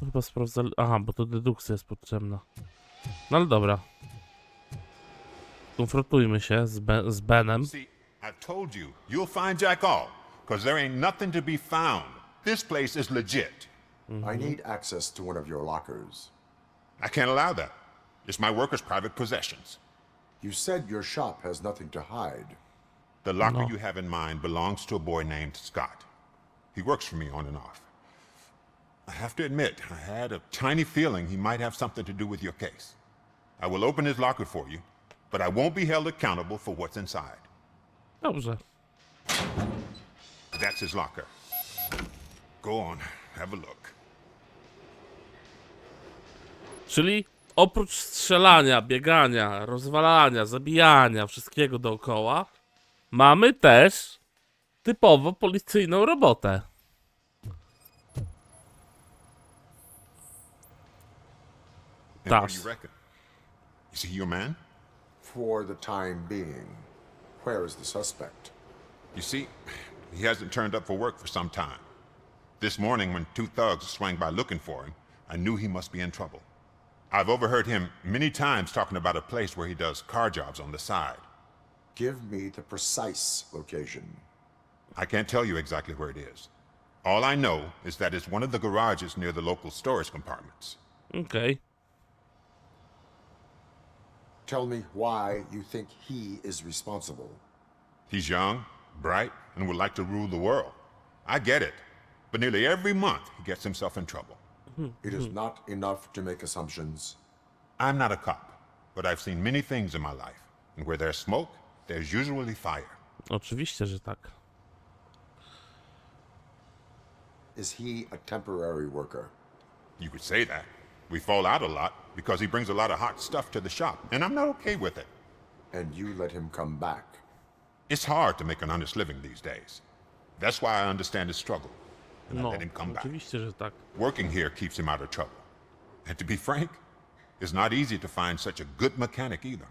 Chyba sprawdzę... Aha, bo to dedukcja jest potrzebna. No ale dobra. Konfrontujmy się z Benem. See, I told you, you'll find Jack all, because there ain't nothing to be found. This place is legit. I need access to one of your lockers. I can't allow that. It's my workers' private possessions. You said your shop has nothing to hide. The locker No. you have in mind belongs to a boy named Scott. He works for me on and off. I have to admit, I had a tiny feeling he might have something to do with your case. I will open his locker for you, but I won't be held accountable for what's inside. Dobrze. That's his locker. Go on, have a look. Czyli oprócz strzelania, biegania, rozwalania, zabijania, wszystkiego dookoła, mamy też typowo policyjną robotę. And what do Tas. you reckon? Is he your man? For the time being. Where is the suspect? You see, he hasn't turned up for work for some time. This morning, when two thugs swang by looking for him, I knew he must be in trouble. I've overheard him many times talking about a place where he does car jobs on the side. Give me the precise location. I can't tell you exactly where it is. All I know is that it's one of the garages near the local storage compartments. Okej. Tell me why you think he is responsible. He's young, bright, and would like to rule the world. I get it. But nearly every month, he gets himself in trouble. It is not enough to make assumptions. I'm not a cop, but I've seen many things in my life. And where there's smoke, there's usually fire. Oczywiście, że tak. Is he a temporary worker? You could say that. We fall out a lot because he brings a lot of hot stuff to the shop, and I'm not okay with it. And you let him come back? It's hard to make an honest living these days. That's why I understand his struggle, and I No, let him come back. oczywiście, że tak. Working here keeps him out of trouble. And to be frank, it's not easy to find such a good mechanic either.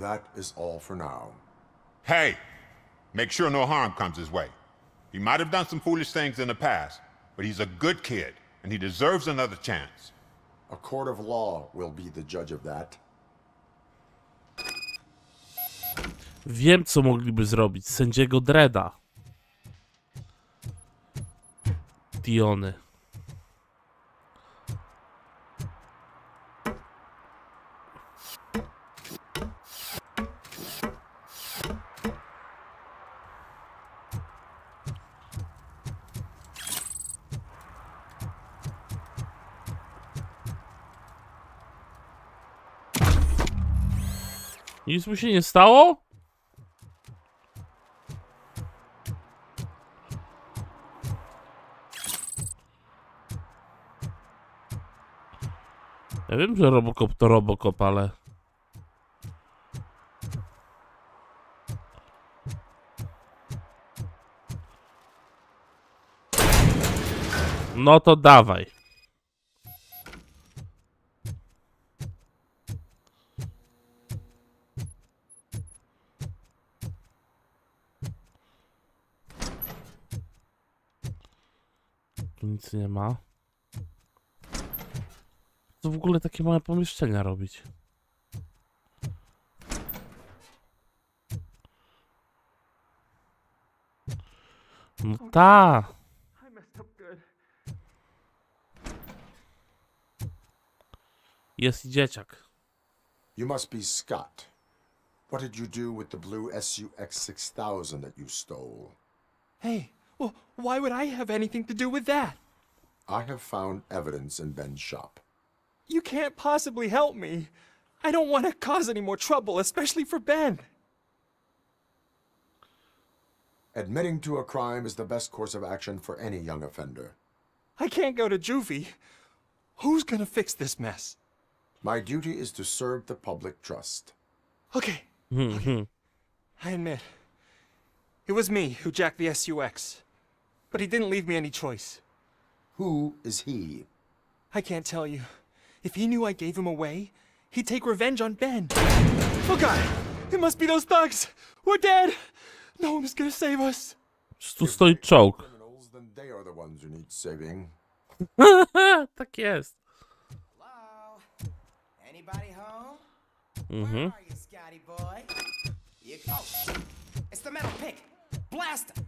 That is all for now. Hey, make sure no harm comes his way. He might have done some foolish things in the past, but he's a good kid, and he deserves another chance. A court of law will be the judge of that. Wiem, co mogliby zrobić. Sędziego Dreda. Diony. Nic mu się nie stało? Ja wiem, że RoboCop to RoboCop, ale... No to dawaj. Tu nic nie ma. Co w ogóle takie małe pomieszczenia robić? No ta. Jest i dzieciak. You must be Scott. What did you do with the blue SUX 6000 that you stole? Hey, well, why would I have anything to do with that? I have found evidence in Ben's shop. You can't possibly help me. I don't want to cause any more trouble, especially for Ben. Admitting to a crime is the best course of action for any young offender. I can't go to juvie. Who's gonna fix this mess? My duty is to serve the public trust. Okay. I admit. It was me who jacked the SUX. But he didn't leave me any choice. Who is he? I can't tell you. If he knew I gave him away, he'd take revenge on Ben. Oh god! It must be those thugs! We're dead! No one is gonna save us. Tu stoi czołg. Criminals, then they are the ones who need saving. Tak jest. Hello? Anybody home? Mhm. Where are you, Scotty boy? You... Oh, it's the metal pig. Blast him.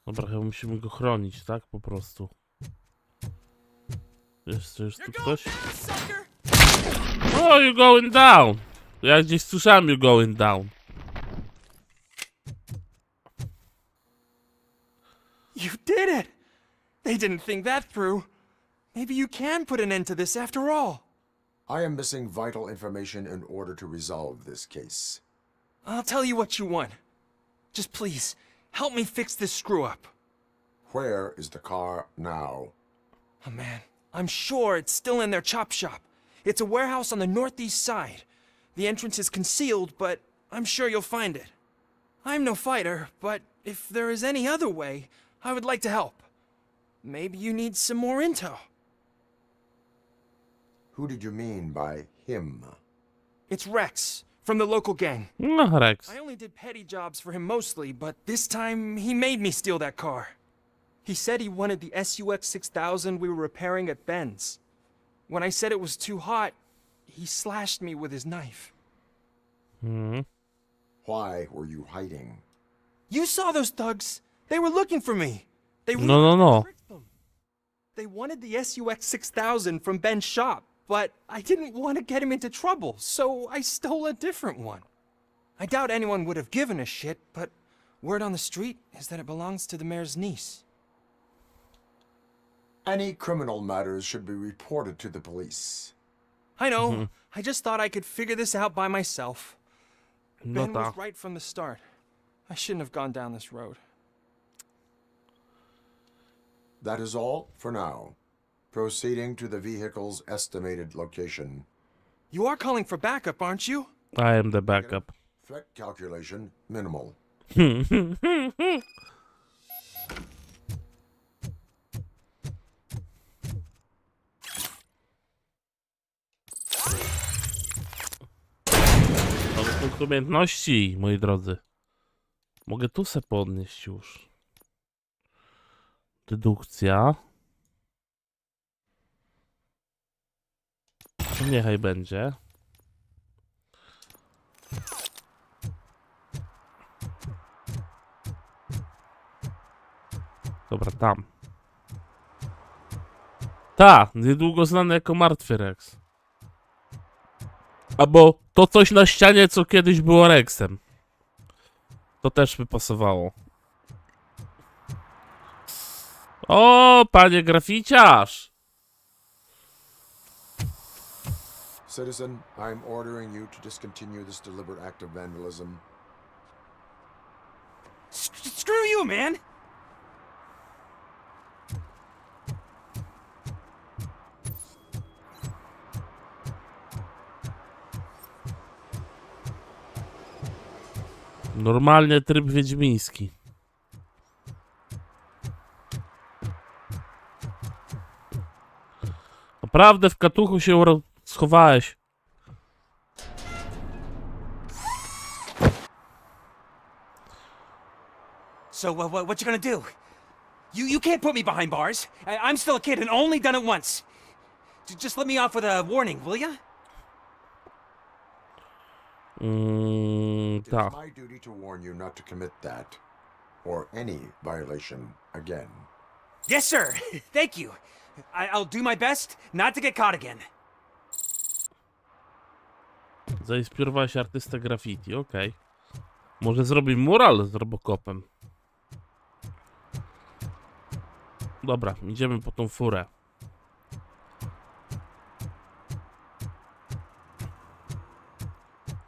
Dobra, chyba musimy go chronić, tak? Po prostu. Jest tu ktoś? Oh, you going down! Ja gdzieś słyszałem you going down. You did it! They didn't think that through. Maybe you can put an end to this after all. I am missing vital information in order to resolve this case. I'll tell you what you want. Just please, help me fix this screw-up. Where is the car now? Oh man, I'm sure it's still in their chop shop. It's a warehouse on the northeast side. The entrance is concealed, but I'm sure you'll find it. I'm no fighter, but if there is any other way, I would like to help. Maybe you need some more intel. Who did you mean by him? It's Rex, from the local gang. Rex. I only did petty jobs for him mostly, but this time he made me steal that car. He said he wanted the SUX 6000 we were repairing at Ben's. When I said it was too hot, he slashed me with his knife. Why were you hiding? You saw those thugs. They were looking for me. They No. tricked them. They wanted the SUX 6000 from Ben's shop, but I didn't want to get him into trouble, so I stole a different one. I doubt anyone would have given a shit, but word on the street is that it belongs to the mayor's niece. Any criminal matters should be reported to the police. I know. I just thought I could figure this out by myself. Ben No was tak. right from the start. I shouldn't have gone down this road. That is all for now. Proceeding to the vehicle's estimated location. You are calling for backup, aren't you? I am the backup. Threat calculation minimal. Nowy punkt umiejętności, moi drodzy. Mogę tu se podnieść już. Dedukcja. To niechaj będzie. Dobra, tam. Ta, niedługo znany jako Martwy Rex. Albo to coś na ścianie, co kiedyś było Rexem. To też by pasowało. O, panie graficiarz! Citizen, I am ordering you to discontinue this deliberate act of vandalism. Screw you, man! Normalnie tryb wiedźmiński. Naprawdę w katuchu się schowałeś. So, what you gonna do? You can't put me behind bars. I'm still a kid and only done it once. Just let me off with a warning, will ya? It is Tak. my duty to warn you not to commit that, or any violation again. Yes, sir. Thank you. I'll do my best not to get caught again. Zainspirowałeś artystę graffiti, okej. Może zrobi mural z RoboCopem. Dobra, idziemy po tą furę.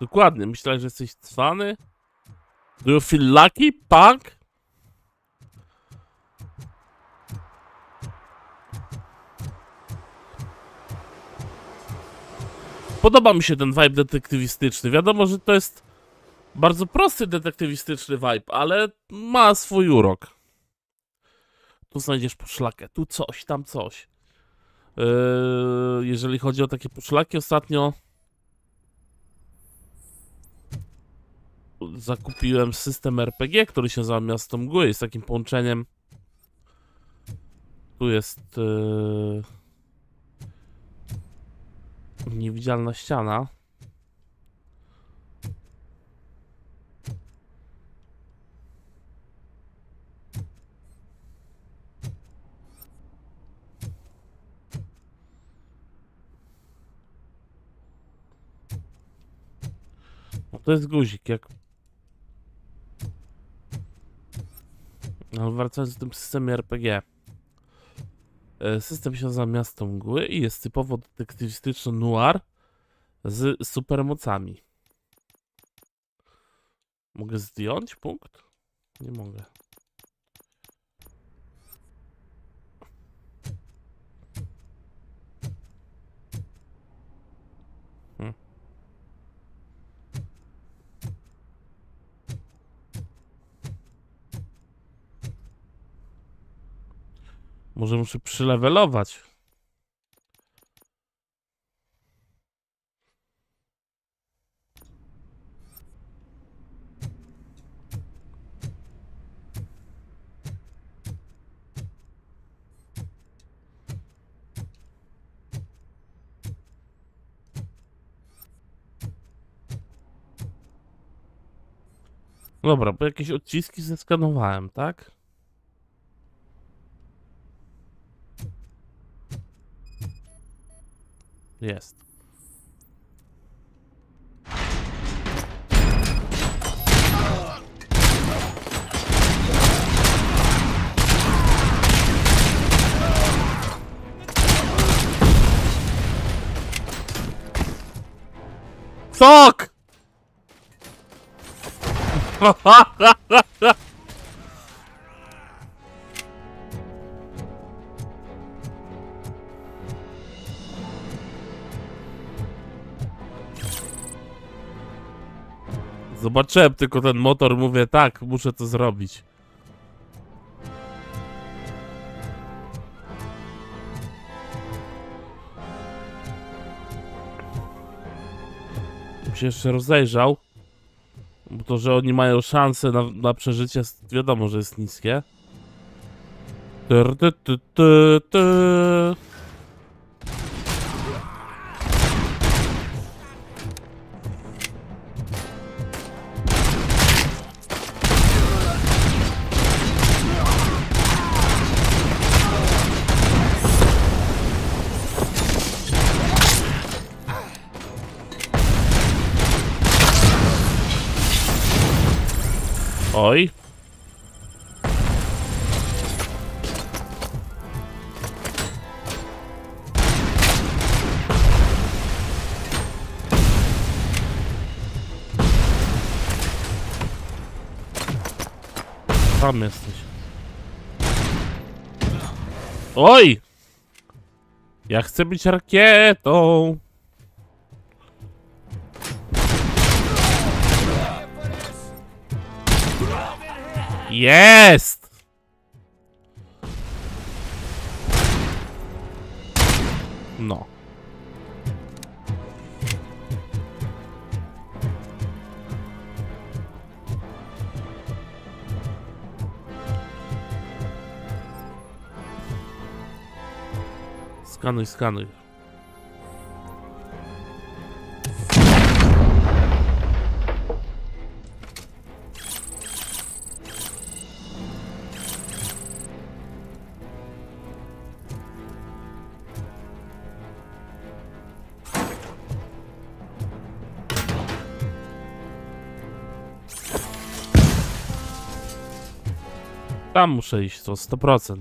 Dokładnie, myślałem, że jesteś cwany. Do you feel lucky, punk? Podoba mi się ten vibe detektywistyczny. Wiadomo, że to jest bardzo prosty detektywistyczny vibe, ale ma swój urok. Tu znajdziesz poszlakę, tu coś, tam coś. Jeżeli chodzi o takie poszlaki, ostatnio zakupiłem system RPG, który się nazywa Miasto Mgły. Jest takim połączeniem. Tu jest niewidzialna ściana. No to jest guzik, jak... Ale wracając do tym systemie RPG. System się nazywa Miasto Mgły i jest typowo detektywistyczny noir z supermocami. Mogę zdjąć punkt? Nie mogę. Może muszę przylewelować. Dobra, bo jakieś odciski zeskanowałem, tak? Jest. Fuck! Zobaczyłem tylko ten motor, mówię tak, muszę to zrobić. Bym się jeszcze rozejrzał. Bo to, że oni mają szansę na przeżycie, wiadomo, że jest niskie. Oj. Tam jesteś. Oj! Ja chcę być rakietą. Jest! No. Skanuj, skanuj. Tam muszę iść, to 100%.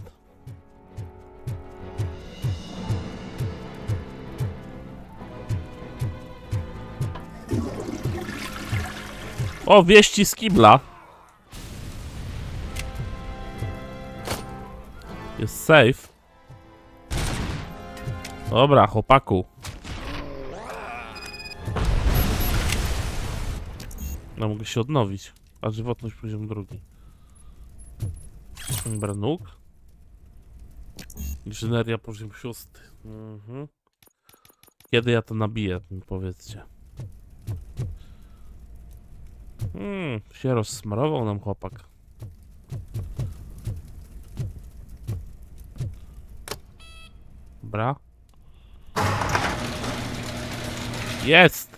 O, wieści z kibla. Jest safe. Dobra, chłopaku. No, mogę się odnowić. A żywotność poziom drugi. Dobra, nóg. Inżynieria poziom 6. Kiedy ja to nabiję, powiedzcie. Się rozsmarował nam chłopak. Dobra. Jest!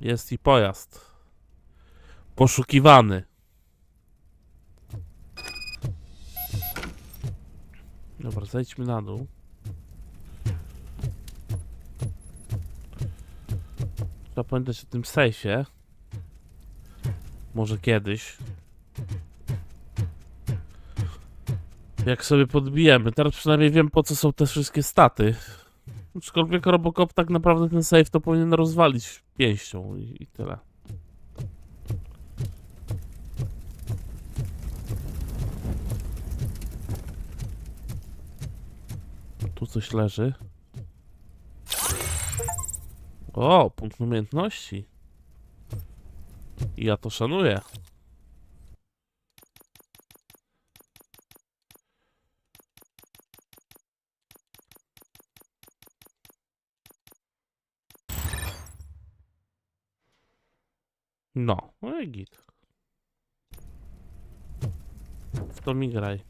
Jest i pojazd. Poszukiwany. Dobra, zejdźmy na dół. Trzeba pamiętać o tym sejfie. Może kiedyś. Jak sobie podbijemy. Teraz przynajmniej wiem, po co są te wszystkie staty. Aczkolwiek RoboCop tak naprawdę ten safe to powinien rozwalić pięścią i tyle. Tu coś leży. O, punkt umiejętności. I ja to szanuję. No, no i git. W to mi graj.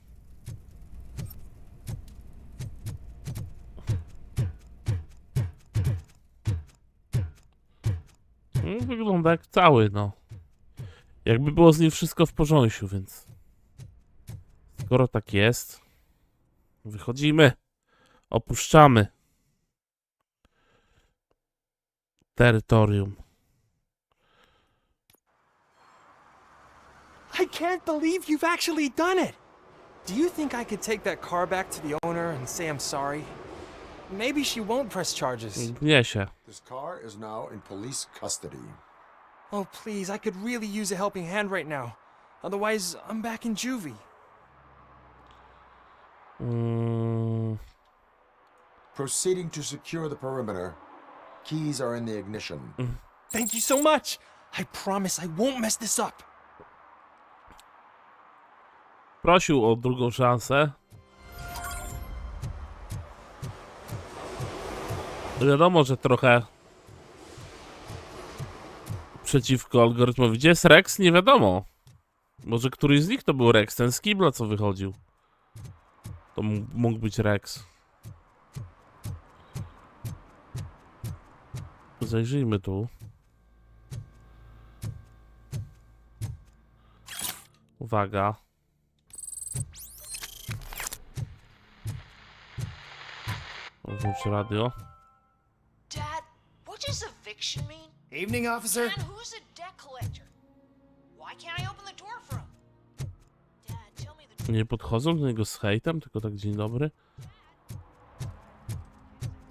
No, wygląda jak cały, no. Jakby było z nim wszystko w porządku, więc... Skoro tak jest... Wychodzimy. Opuszczamy. Terytorium. I can't believe you've actually done it! Do you think I could take that car back to the owner and say I'm sorry? Maybe she won't press charges. Nie się. This car is now in police custody. Oh, please, I could really use a helping hand right now. Otherwise, I'm back in juvie. Proceeding to secure the perimeter. Keys are in the ignition. Thank you so much! I promise I won't mess this up. Prosił o drugą szansę. Wiadomo, że trochę przeciwko algorytmowi. Gdzie jest Rex? Nie wiadomo. Może któryś z nich to był Rex, ten z kibla, co wychodził. To mógł być Rex. Zajrzyjmy tu. Uwaga. Włącz radio. Dad, what does eviction mean? Evening, officer. And who's a debt collector? Why can't I open the door for him? Dad, tell me the Nie podchodzą do niego z hejtem, tylko tak dzień dobry.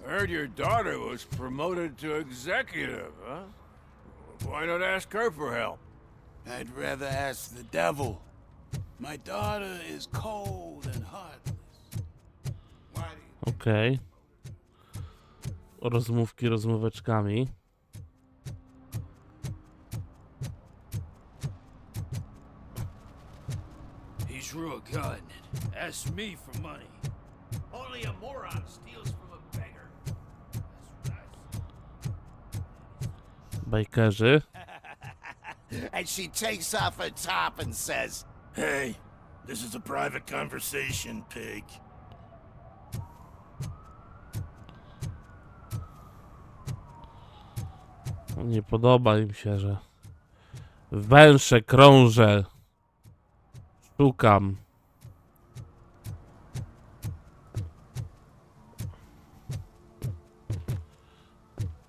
Heard your daughter was promoted to executive, huh? Why not ask her for help? I'd rather ask the devil. My daughter is cold and heartless. Okej. Rozmówki rozmóweczkami. He's real good. Ask me for money. Only a moron steals from a beggar. Bajkerzy. And she takes off her top and says, Hey, this is a private conversation, pig. Nie podoba im się, że węszę, krążę, szukam.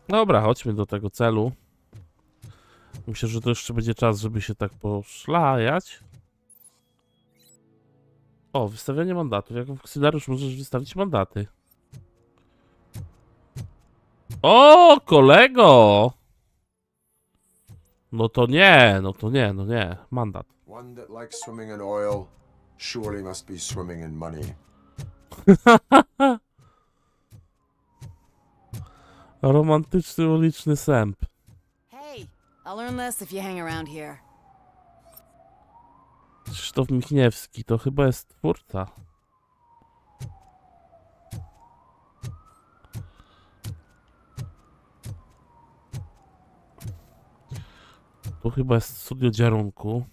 Dobra, chodźmy do tego celu. Myślę, że to jeszcze będzie czas, żeby się tak poszlajać. O, wystawianie mandatów. Jako funkcjonariusz możesz wystawić mandaty. O, kolego! No to nie, no to nie, no nie. Mandat. One that likes swimming in oil surely must be swimming in money. Romantyczny uliczny sęp. Hey, I'll learn less if you hang around here. Krzysztof Michniewski to chyba jest twórca. Tu chyba jest studio dziarunku.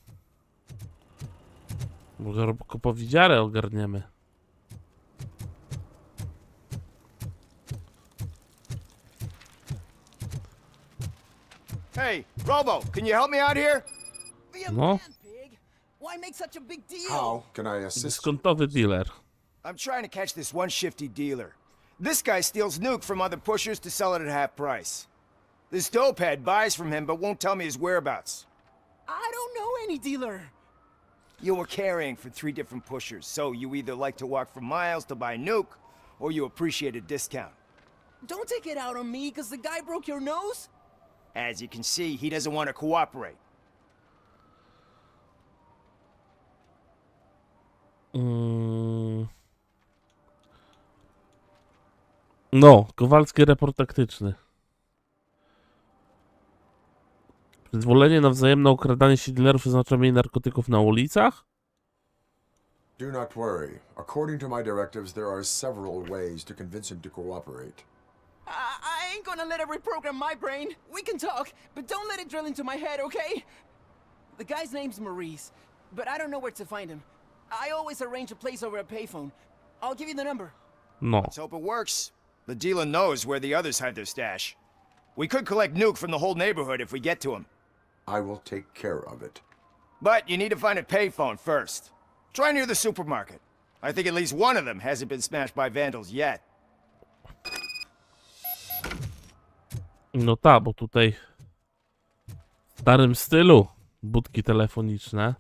Może RoboCopowi dziarę ogarniemy. Hey, Robo, can you help me out here? No. Why make such a big deal? How can I assist you? Dyskontowy dealer. I'm trying to catch this one shifty dealer. This guy steals nuke from other pushers to sell it at half price. This dopehead buys from him but won't tell me his whereabouts. I don't know any dealer. You were carrying for 3 different pushers, so you either like to walk for miles to buy nuke, or you appreciate a discount. Don't take it out on me, because the guy broke your nose? As you can see, he doesn't want to cooperate. No, Kowalski report taktyczny. Przyzwolenie na wzajemne okradanie się dealerów oznacza mniej narkotyków na ulicach? Do not worry. According to my directives, there are several ways to convince him to cooperate. I ain't gonna let it reprogram my brain. We can talk, but don't let it drill into my head, okay? The guy's name's Maurice, but I don't know where to find him. I always arrange a place over a payphone. I'll give you the number. No. Let's hope it works. The dealer knows where the others hide their stash. We could collect nuke from the whole neighborhood if we get to him. I will take care of it. But you need to find a payphone first. Try near the supermarket. I think at least one of them hasn't been smashed by vandals yet. No tak, bo tutaj w starym stylu budki telefoniczne.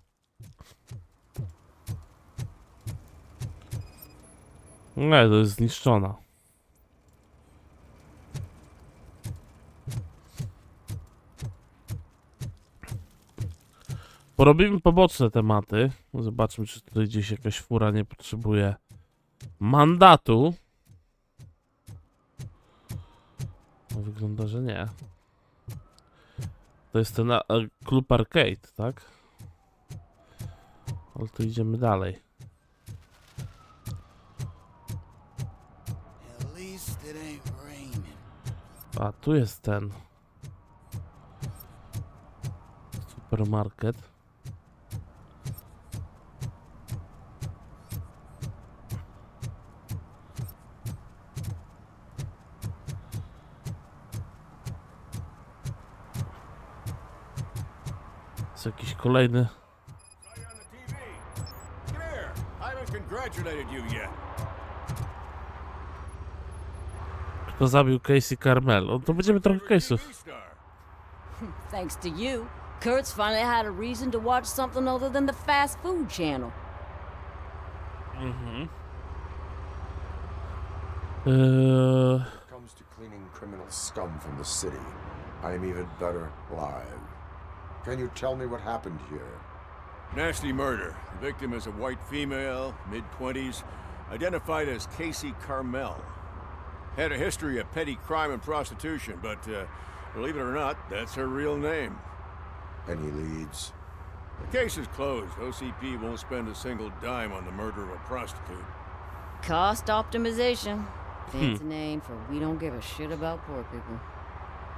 Nie, to jest zniszczona. Porobimy poboczne tematy. Zobaczmy, czy tutaj gdzieś jakaś fura nie potrzebuje mandatu. No, wygląda, że nie. To jest ten klub arcade, tak? Ale to idziemy dalej. A, tu jest ten supermarket. Jest jakiś kolejny. Kto zabił Casey Carmel? O, to będziemy trochę case'ów. Thanks to you, Kurt's finally had a reason to watch something other than the fast food channel. When it comes to cleaning criminal scum from the city, I am even better live. Can you tell me what happened here? Nasty murder. The victim is a white female, mid-20s, identified as Casey Carmel. Had a history of petty crime and prostitution, but believe it or not, that's her real name. Any leads? The case is closed. OCP won't spend a single dime on the murder of a prostitute. Cost optimization. Fancy name for we don't give a shit about poor people.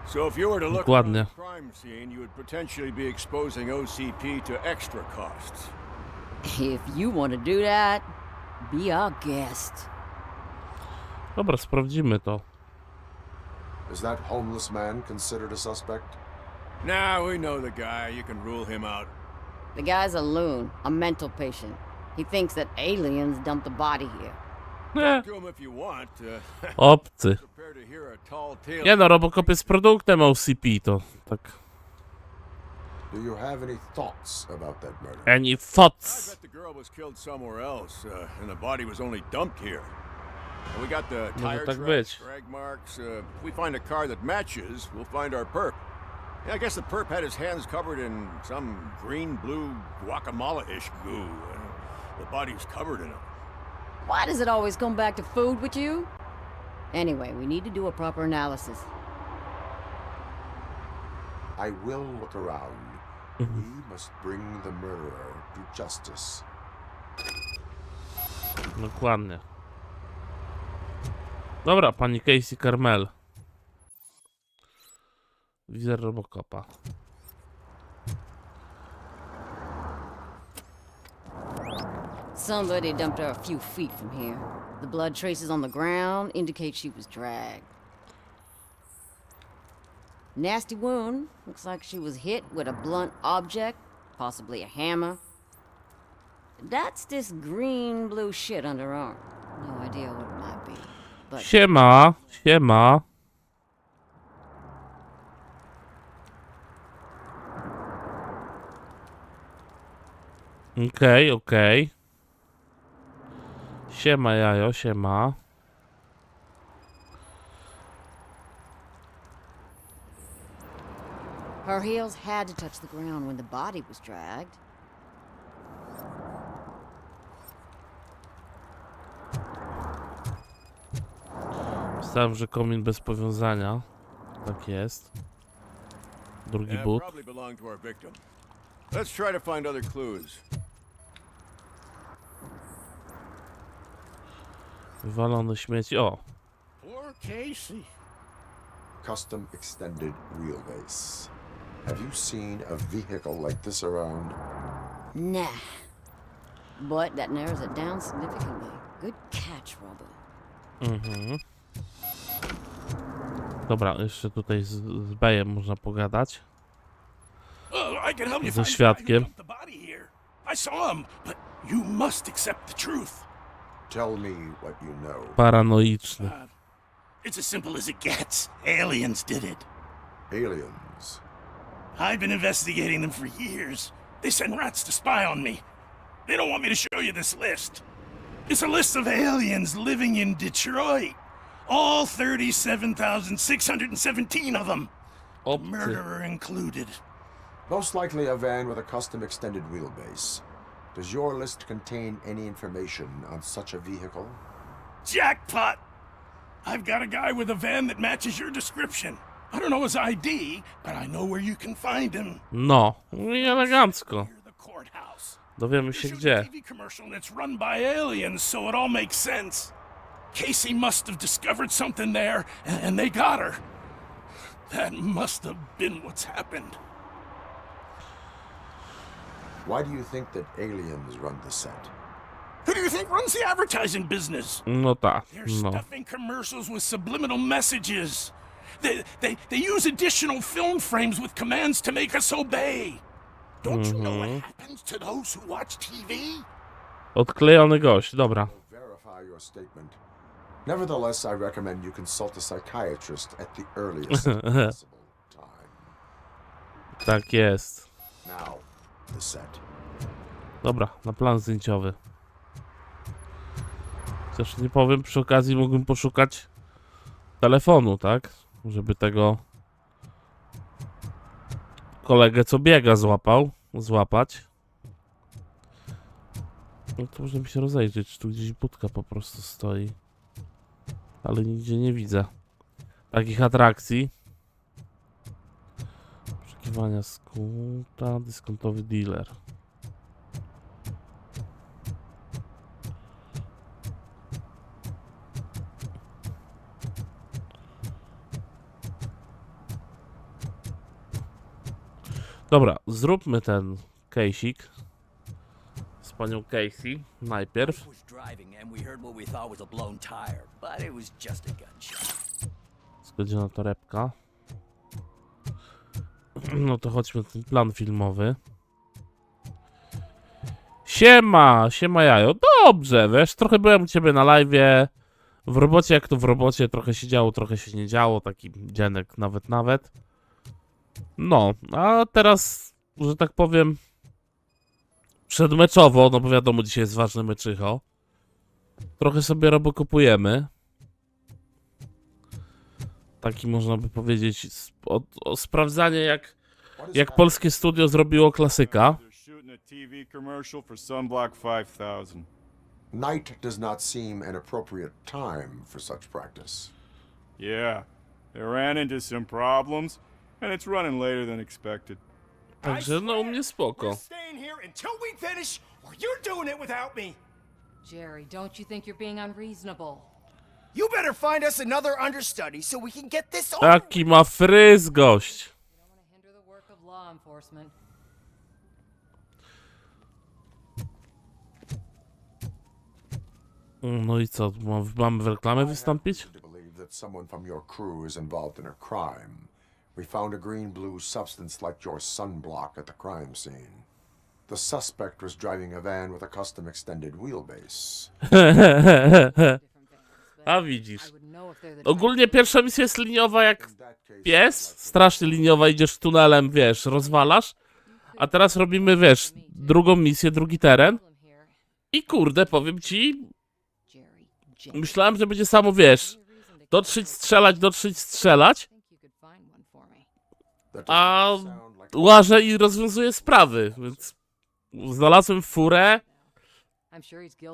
So if you were to look around the crime scene, you would potentially be exposing OCP to extra costs. If you want to do that, be our guest. Dobra, sprawdzimy to. Is that homeless man considered a suspect? Nah, we know the guy. You can rule him out. The guy's a loon, a mental patient. He thinks that aliens dumped the body here. To him if you want. Obcy. Prepare to hear a tall tale. Nie no, RoboCop jest produktem OCP, to tak. Do you have any thoughts about that murder? Any thoughts? I bet the girl was killed somewhere else, and the body was only dumped here. And we got the Może tire tak tracks, być. drag marks. If we find a car that matches, we'll find our perp. Yeah, I guess the perp had his hands covered in some green-blue guacamole-ish goo. The body's covered in them. Why does it always come back to food with you? Anyway, we need to do a proper analysis. I will look around. We must bring the murderer to justice. Dokładnie. Dobra, pani Casey Carmel. Wizer RoboCopa. Somebody dumped her a few feet from here. The blood traces on the ground indicate she was dragged. Nasty wound. Looks like she was hit with a blunt object, possibly a hammer. That's this green-blue shit under her arm. No idea what it might be. But Siema, siema. Okej, okej. Siema jajo, siema. her heels had to touch the ground when the body was dragged. Myślałem, że komin bez powiązania. Tak jest. Drugi but. Probably belonged to our victim. Let's try to find other clues. Wywalone śmieci. O! Poor Casey. Custom extended wheelbase. Have you seen a vehicle like this around? Nah. But that narrows it down significantly. Good catch, Robo. Mhm. Dobra, jeszcze tutaj z Bejem można pogadać. I can help you Ze find świadkiem. the body here. I saw him, but you must accept the truth. Tell me what you know. Paranoiczny. It's as simple as it gets. Aliens did it. Aliens? I've been investigating them for years. They send rats to spy on me. They don't want me to show you this list. It's a list of aliens living in Detroit. All 37,617 of them. The murderer included. Most likely a van with a custom extended wheelbase. Does your list contain any information on such a vehicle? Jackpot! I've got a guy with a van that matches your description. I don't know his ID, but I know where you can find him. No, i elegancko. Dowiemy się gdzie. TV commercial and it's run by aliens, so it all makes sense. Casey must have discovered something there, and they got her. That must have been what's happened. Why do you think that aliens run the set? Who do you think runs the advertising business? No tak, They're no. stuffing commercials with subliminal messages. They use additional film frames with commands to make us obey. Don't you know what happens to those who watch TV? Odklejony gość, dobra. Verify your statement. Nevertheless, I recommend you consult a psychiatrist at the earliest possible time. Tak jest. Now, the set. Dobra, na plan zdjęciowy. Chociaż nie powiem, przy okazji mógłbym poszukać telefonu, tak? Żeby tego kolegę, co biega, złapać. No to można mi się rozejrzeć, czy tu gdzieś budka po prostu stoi. Ale nigdzie nie widzę takich atrakcji. Poszukiwania skuta, dyskontowy dealer. Dobra, zróbmy ten case'ik z panią Casey najpierw. Zgodziona torebka. No to chodźmy na ten plan filmowy. Siema jajo. Dobrze, wiesz, trochę byłem u ciebie na live'ie. W robocie, jak to w robocie, trochę się działo, trochę się nie działo. Taki dzienek nawet. No, a teraz, że tak powiem, przedmeczowo, no bo wiadomo, dzisiaj jest ważny meczycho. Trochę sobie robokopujemy. Taki można by powiedzieć o sprawdzanie jak polskie studio zrobiło klasyka. Night does not seem an appropriate time for such practice. Yeah, they ran into some problems, and it's running later than expected. Także no u mnie spoko. Staying here until we finish, or you're doing it without me. Jerry, don't you think you're being unreasonable? You better find us another understudy so we can get this over. Jaki ma fryz gość. Hinder the work of law enforcement. No i co, mamy w reklamie wystąpić? I believe that someone from your crew is involved in a crime. We found a green-blue substance like your sunblock at the crime scene. The suspect was driving a van with a custom extended wheelbase. A widzisz. Ogólnie pierwsza misja jest liniowa jak pies. Strasznie liniowa, idziesz tunelem, wiesz, rozwalasz. A teraz robimy, wiesz, drugą misję, drugi teren. I kurde, powiem ci... Myślałem, że będzie samo, wiesz, dotrzeć, strzelać. A łażę i rozwiązuję sprawy, więc znalazłem furę.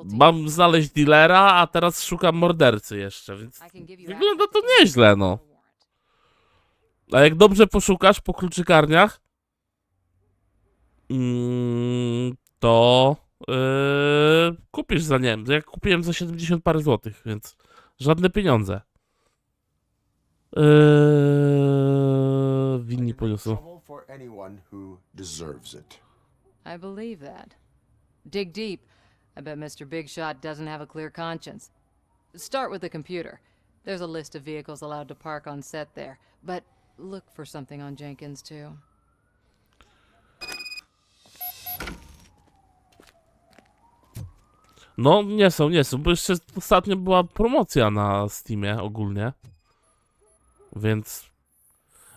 Mam znaleźć dealera, a teraz szukam mordercy jeszcze, więc wygląda to nieźle, no. A jak dobrze poszukasz po kluczykarniach, to kupisz za, nie wiem, jak kupiłem za 70 parę złotych, więc żadne pieniądze. Winni poniosą. I believe that. Dig deep. I bet Mr. Big Shot doesn't have a clear conscience. Start with the computer. There's a list of vehicles allowed to park on set there, but look for something on Jenkins too. No, nie są, bo jeszcze ostatnio była promocja na Steamie ogólnie. Więc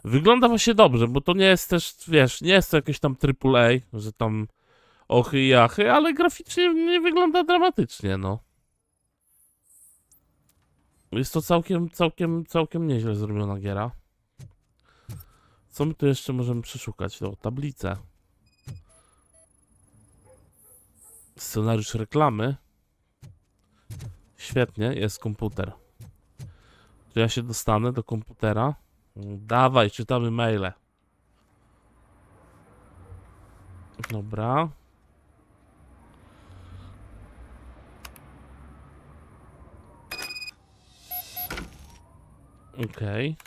wygląda właśnie dobrze, bo to nie jest też, wiesz, nie jest to jakieś tam AAA, że tam ochy i achy, ale graficznie nie wygląda dramatycznie, no. Jest to całkiem nieźle zrobiona giera. Co my tu jeszcze możemy przeszukać? No, tablice. Scenariusz reklamy. Świetnie, jest komputer. Czy ja się dostanę do komputera? Dawaj, czytamy maile. Dobra. Okej.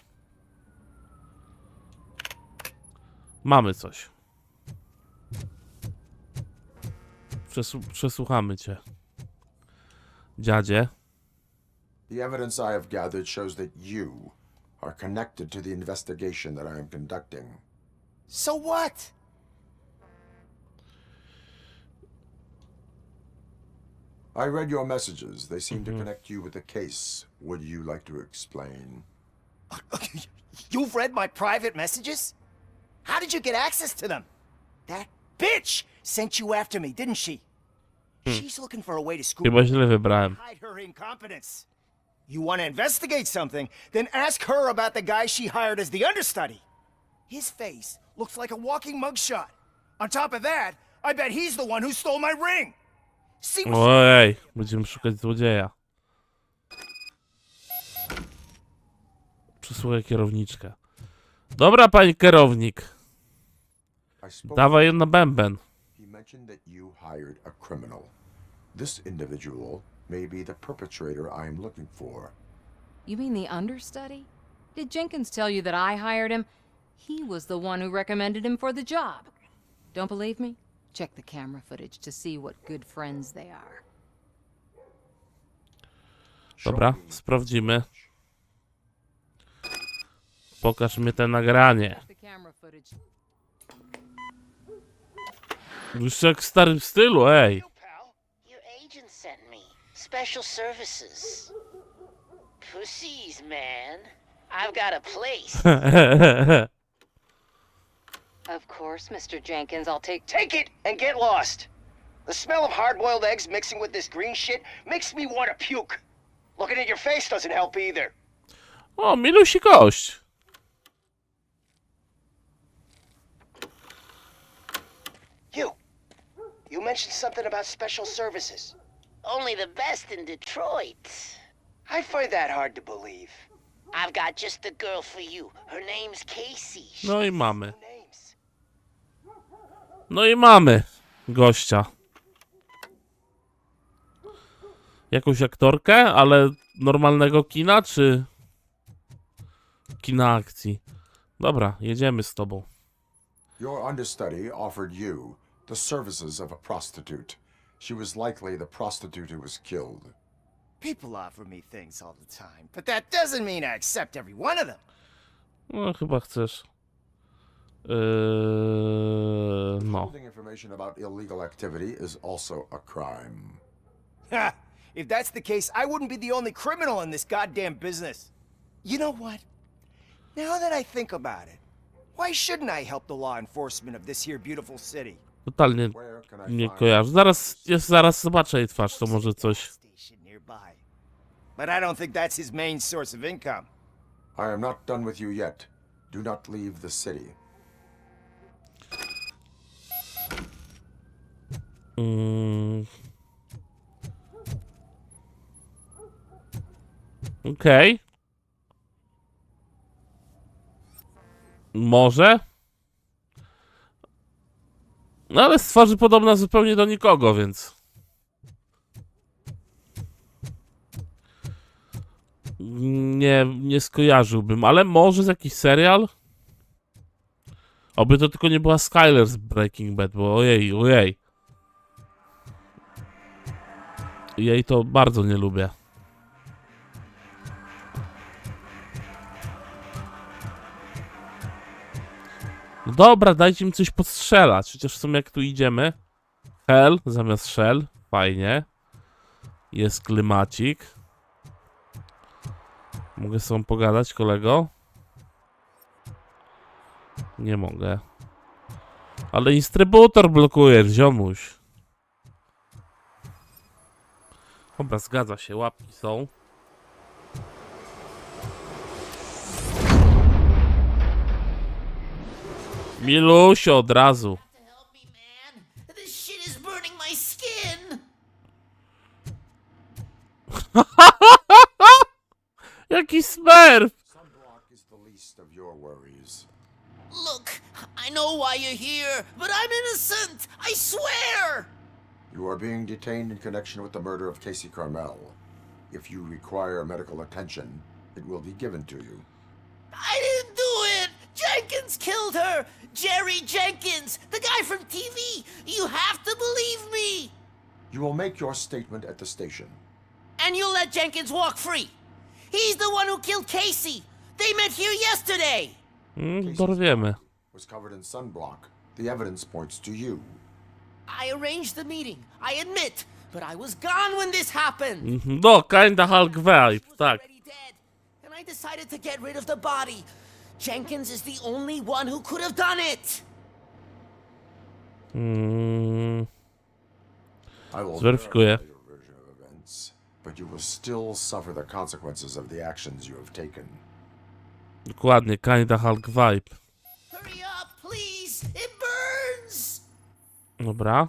Mamy coś. Przesłuchamy cię. Dziadzie. The evidence I have gathered shows that you are connected to the investigation that I am conducting. So what? I read your messages. They seem to connect you with the case. Would you like to explain? You've read my private messages? How did you get access to them? That bitch sent you after me, didn't she? She's looking for a way to scoop Chyba źle wybrałem. hide her incompetence. You want to investigate something, then ask her about the guy she hired as the understudy. His face looks like a walking mugshot. On top of that, I bet he's the one who stole my ring. See what Ojej, będziemy szukać złodzieja. Przysłuchaj kierowniczkę. Dobra, pani kierownik. Dawaj ją na bęben. He mentioned that you hired a criminal. This individual may be the perpetrator I am looking for. You mean the understudy? Did Jenkins tell you that I hired him? He was the one who recommended him for the job. Don't believe me? Check the camera footage to see what good friends they are. Dobra, sprawdzimy. Pokaż mi te nagranie. Już jak w starym stylu, ej. Your agent sent me. Special services. Pussies, man. I've got a place. Of course, Mr. Jenkins, I'll take it and get lost. The smell of hard-boiled eggs mixing with this green shit makes me want to puke. Looking at your face doesn't help either. O, milusi gość. You mentioned something about special services. Only the best in Detroit. I find that hard to believe. I've got just the girl for you. Her name's Casey. No i mamy. No i mamy gościa. Jakąś aktorkę, ale normalnego kina, czy kina akcji? Dobra, jedziemy z tobą. Your understudy offered you the services of a prostitute. She was likely the prostitute who was killed. People offer me things all the time, but that doesn't mean I accept every one of them. No, chyba chcesz. No. Holding information about illegal activity is also a crime. Ha! If that's the case, I wouldn't be the only criminal in this goddamn business. You know what? Now that I think about it, why shouldn't I help the law enforcement of this here beautiful city? Totalnie nie kojarzę. Zaraz zobaczę jej twarz, to może coś. But I don't think that's his main source of income. I am not done with you yet. Do not leave the city. Okej. Może? No ale z twarzy podobna zupełnie do nikogo, więc... Nie skojarzyłbym, ale może z jakiś serial? Oby to tylko nie była Skyler z Breaking Bad, bo ojej. Jej to bardzo nie lubię. No dobra, dajcie mi coś podstrzelać. Chociaż w sumie jak tu idziemy. Hell zamiast shell. Fajnie. Jest klimacik. Mogę z tobą pogadać, kolego? Nie mogę. Ale instrybutor blokuje, ziomuś. Dobra, zgadza się, łapki są. Milusio, od razu. This shit is burning my skin. Jaki smerf! Look, I know why you're here, but I'm innocent. I swear. You are being detained in connection with the murder of Casey Carmel. If you require medical attention, it will be given to you. I didn't do it. Jenkins killed her. Jerry Jenkins, the guy from TV. You have to believe me. You will make your statement at the station. And you'll let Jenkins walk free. He's the one who killed Casey. They met here yesterday. Dorwiemy. Was covered in sunblock. The evidence points to you. I arranged the meeting, I admit, but I was gone when this happened. No, kinda Hulk vibe, tak. And I decided to get rid of the body. Jenkins is the only one who could have done it. Zweryfikuję. But you will still suffer the consequences of the actions you have taken. Dokładnie, kinda Hulk vibe. Hurry up, please. It burns. Dobra.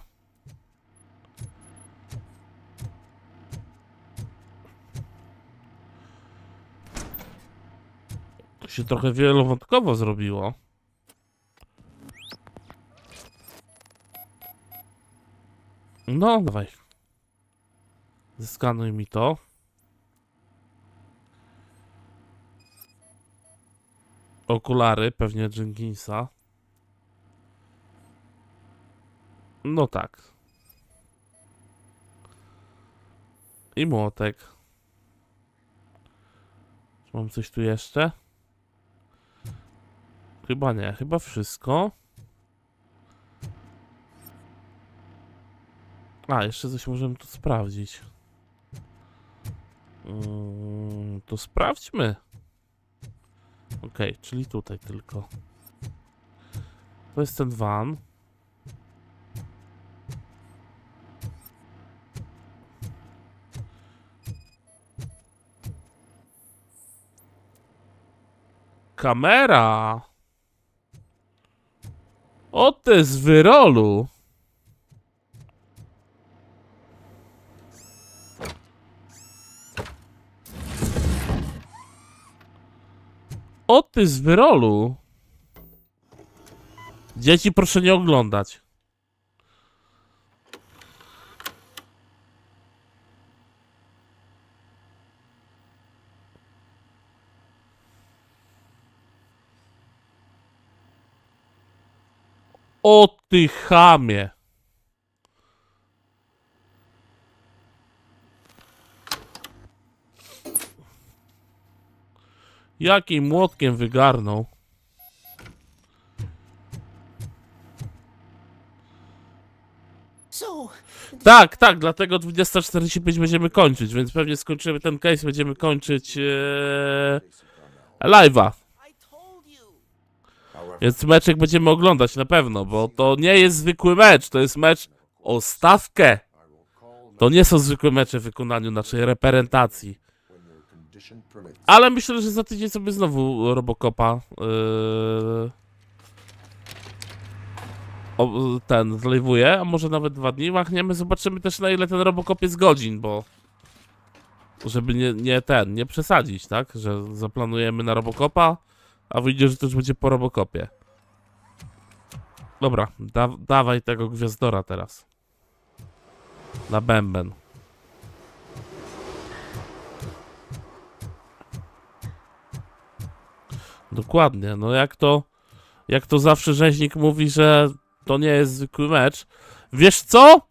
To się trochę wielowątkowo zrobiło. No, dawaj. Zeskanuj mi to. Okulary, pewnie Jenkinsa. No tak. I młotek. Czy mam coś tu jeszcze? Chyba nie, chyba wszystko. A, jeszcze coś możemy tu sprawdzić. To sprawdźmy. Okej, czyli tutaj tylko. To jest ten van. kamera. O ty z wyrolu. O ty z wyrolu. Dzieci proszę nie oglądać. O ty chamie. Jakim młotkiem wygarnął. Tak, tak, dlatego 20:45 będziemy kończyć, więc pewnie skończymy ten case, będziemy kończyć live'a. Więc meczek będziemy oglądać na pewno, bo to nie jest zwykły mecz, to jest mecz o stawkę. To nie są zwykłe mecze w wykonaniu naszej reprezentacji. Ale myślę, że za tydzień sobie znowu RoboCopa zlejwuję, a może nawet 2 dni machniemy. Zobaczymy też, na ile ten RoboCop jest godzin, bo żeby nie przesadzić, tak? Że zaplanujemy na RoboCopa, a wyjdzie, że to już będzie po RoboCopie. Dobra, dawaj tego gwiazdora teraz. Na bęben. Dokładnie, no jak to zawsze rzeźnik mówi, że to nie jest zwykły mecz. Wiesz co?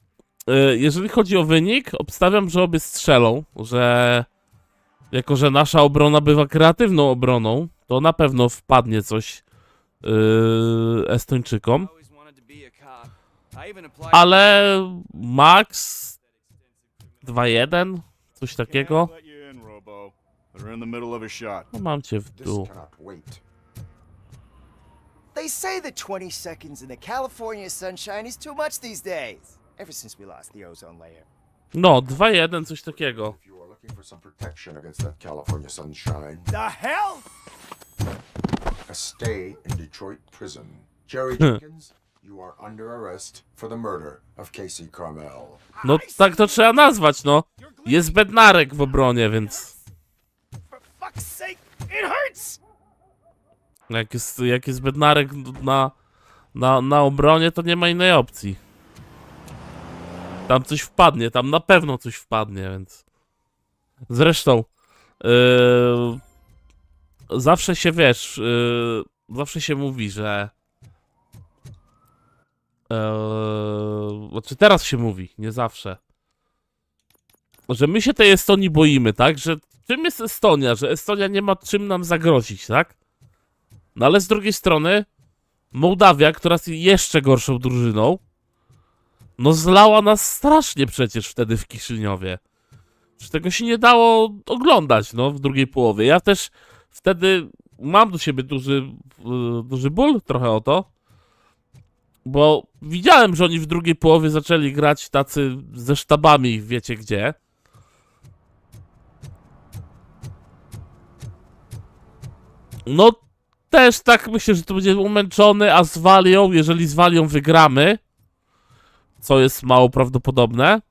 Jeżeli chodzi o wynik, obstawiam, że obie strzelą, że jako, że nasza obrona bywa kreatywną obroną, to na pewno wpadnie coś Estończykom. Ale max 2-1, coś takiego. No mam cię w dół. They say that 20 seconds in the California sunshine is too much these days. Ever since we lost the ozone layer. No, 2-1, coś takiego. California sunshine. The hell? A stay in Detroit prison. Jerry Jenkins, you are under arrest for the murder of Casey Carmel. No tak to trzeba nazwać, no. Jest bednarek w obronie, więc... Fuck's sake, it hurts! Jak jest bednarek na obronie, to nie ma innej opcji. Tam coś wpadnie, tam na pewno coś wpadnie, więc... Zresztą... zawsze się, wiesz... zawsze się mówi, że... znaczy teraz się mówi, nie zawsze. Że my się tej Estonii boimy, tak? Że czym jest Estonia? Że Estonia nie ma czym nam zagrozić, tak? No ale z drugiej strony Mołdawia, która jest jeszcze gorszą drużyną, no zlała nas strasznie przecież wtedy w Kiszyniowie. Że tego się nie dało oglądać, no, w drugiej połowie. Ja też wtedy mam do siebie duży ból trochę o to, bo widziałem, że oni w drugiej połowie zaczęli grać tacy ze sztabami, wiecie gdzie. No też tak myślę, że to będzie umęczony, a z Walią, jeżeli z Walią wygramy, co jest mało prawdopodobne,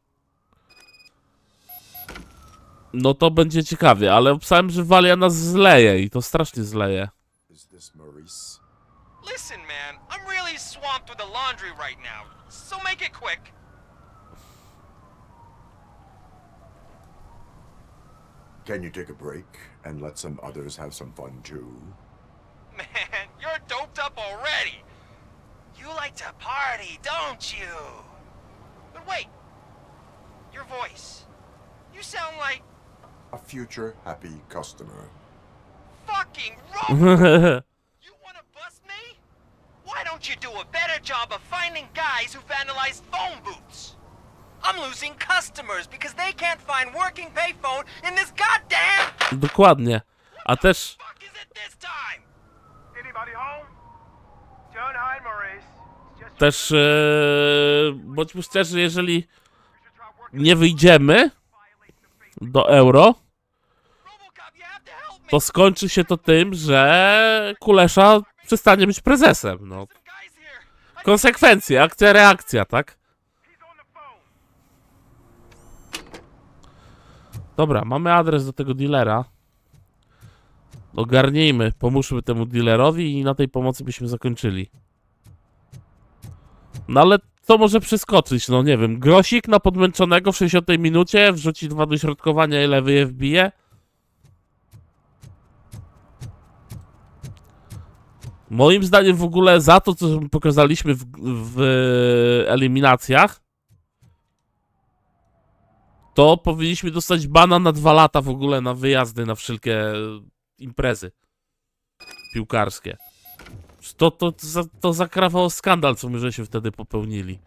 no to będzie ciekawie, ale obstałem, że Walia nas zleje i to strasznie zleje. Listen, man, I'm really swamped with the laundry right now, so make it quick. Can you take a break and let some others have some fun too? Man, you're doped up already. You like to party, don't you? But wait, your voice. You sound like a future happy customer. Fucking Robo! You wanna bust me? Why don't you do a better job of finding guys who vandalized phone booths? I'm losing customers because they can't find working payphone in this goddamn... Dokładnie. A też... Też, bądźmy szczerzy, jeżeli nie wyjdziemy do euro, to skończy się to tym, że Kulesza przestanie być prezesem, no. Konsekwencje, akcja, reakcja, tak? Dobra, mamy adres do tego dealera. Ogarnijmy, pomóżmy temu dealerowi i na tej pomocy byśmy zakończyli. No ale co może przeskoczyć? No nie wiem, grosik na podmęczonego w 60 minucie, wrzuci 2 do środkowania i lewy je wbije? Moim zdaniem w ogóle za to, co pokazaliśmy w eliminacjach, to powinniśmy dostać bana na 2 lata w ogóle na wyjazdy, na wszelkie imprezy piłkarskie. To zakrawało skandal, co my żeśmy wtedy popełnili.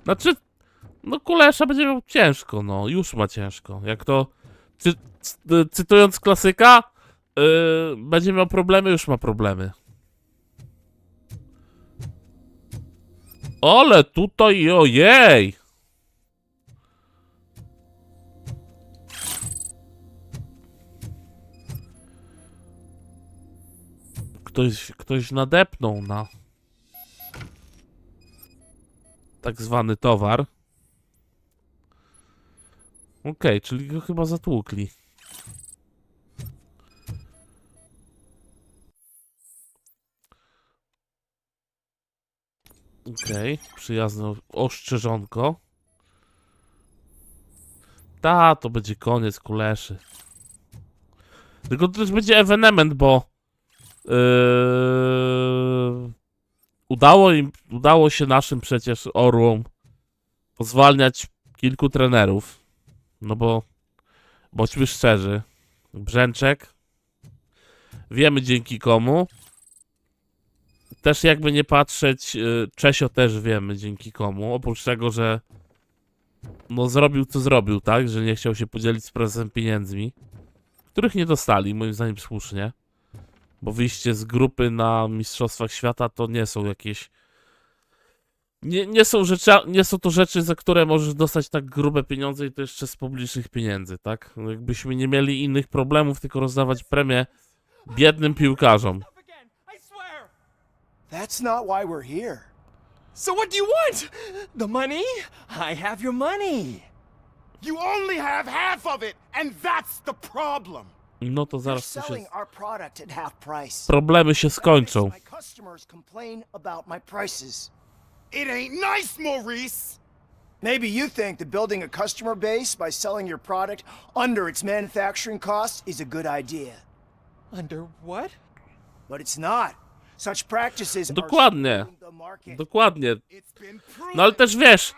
Znaczy, no Kulesza będzie miał ciężko, no, już ma ciężko. Jak to, cytując klasyka, będzie miał problemy, już ma problemy. Ale tutaj, ojej! Ktoś nadepnął na tak zwany towar. Okej, czyli go chyba zatłukli. Okej, przyjazne ostrzeżonko. To będzie koniec Kuleszy. Tylko to też będzie ewenement, bo udało się naszym przecież orłom pozwalniać kilku trenerów. No bo bądźmy szczerzy, Brzęczek, wiemy dzięki komu. Też jakby nie patrzeć, Czesio też wiemy dzięki komu. Oprócz tego, że no zrobił co zrobił, tak? Że nie chciał się podzielić z prezesem pieniędzmi, których nie dostali, moim zdaniem słusznie. Bo wyjście z grupy na Mistrzostwach Świata to nie są jakieś... Nie są to rzeczy, za które możesz dostać tak grube pieniądze i to jeszcze z publicznych pieniędzy, tak? No jakbyśmy nie mieli innych problemów, tylko rozdawać premię biednym piłkarzom. That's not why we're here. So what do you want? The money? I have your money. You only have half of it, and that's the problem. No to zaraz to się... Selling our product at half price. Problemy się skończą. My customers complain about my prices. It ain't nice, Maurice. Maybe you think that building a customer base by selling your product under its manufacturing costs is a good idea. Under what? But it's not. Such practices are Dokładnie. Dokładnie. No ale też wiesz,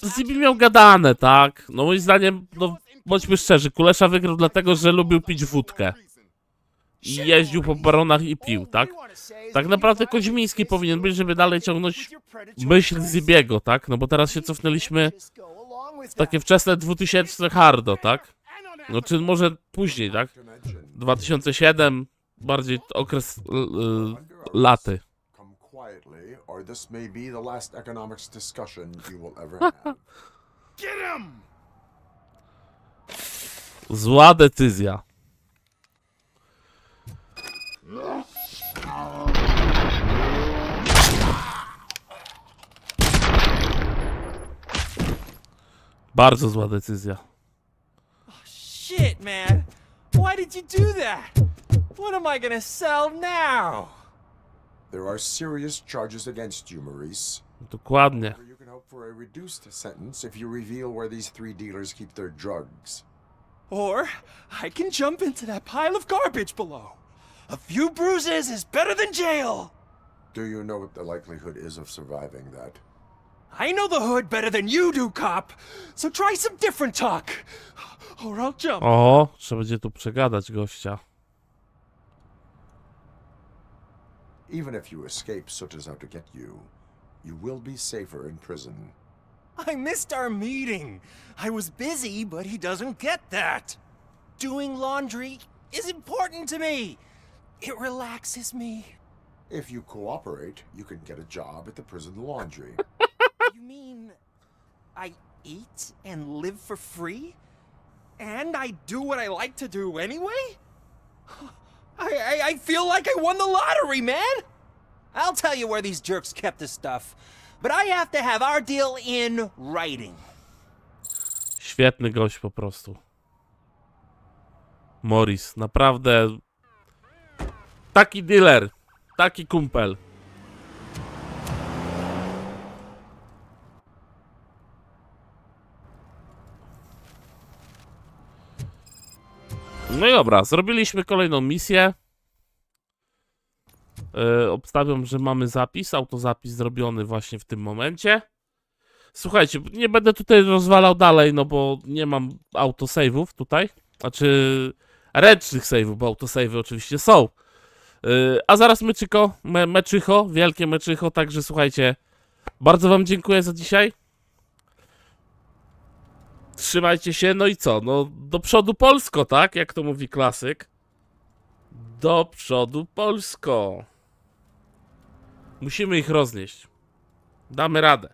Zibi miał gadane, tak? No moim zdaniem, no bądźmy szczerzy, Kulesza wygrał dlatego, że lubił pić wódkę. I jeździł po baronach i pił, tak? Tak naprawdę Koźmiński powinien być, żeby dalej ciągnąć myśl Zibiego, tak? No bo teraz się cofnęliśmy w takie wczesne 2000 hardo, tak? No czy może później, tak? 2007, bardziej okres laty. Zła decyzja. Bardzo zła decyzja. Shit, man. Why did you do that? What am I gonna sell now? There are serious charges against you, Maurice. Dokładnie. You can hope for a reduced sentence if you reveal where these 3 dealers keep their drugs. Or I can jump into that pile of garbage below. A few bruises is better than jail. Do you know what the likelihood is of surviving that? I know the hood better than you do, cop. So try some different talk. Or I'll jump. O, trzeba będzie tu przegadać gościa. Even if you escape Soot is out to get you, you will be safer in prison. I missed our meeting. I was busy, but he doesn't get that. Doing laundry is important to me. It relaxes me. If you cooperate, you can get a job at the prison laundry. You mean I eat and live for free? And I do what I like to do anyway? I feel like I won the lottery, man! I'll tell you where these jerks kept the stuff, but I have to have our deal in writing. Świetny gość po prostu. Morris, naprawdę taki dealer, taki kumpel. No i dobra, zrobiliśmy kolejną misję. Obstawiam, że mamy zapis, autozapis zrobiony właśnie w tym momencie. Słuchajcie, nie będę tutaj rozwalał dalej, no bo nie mam autosave'ów tutaj. Znaczy ręcznych save'ów, bo autosave'y oczywiście są. A zaraz meczycho, wielkie meczycho, także słuchajcie, bardzo wam dziękuję za dzisiaj. Trzymajcie się, no i co? No do przodu Polsko, tak? Jak to mówi klasyk. Do przodu Polsko. Musimy ich roznieść. Damy radę.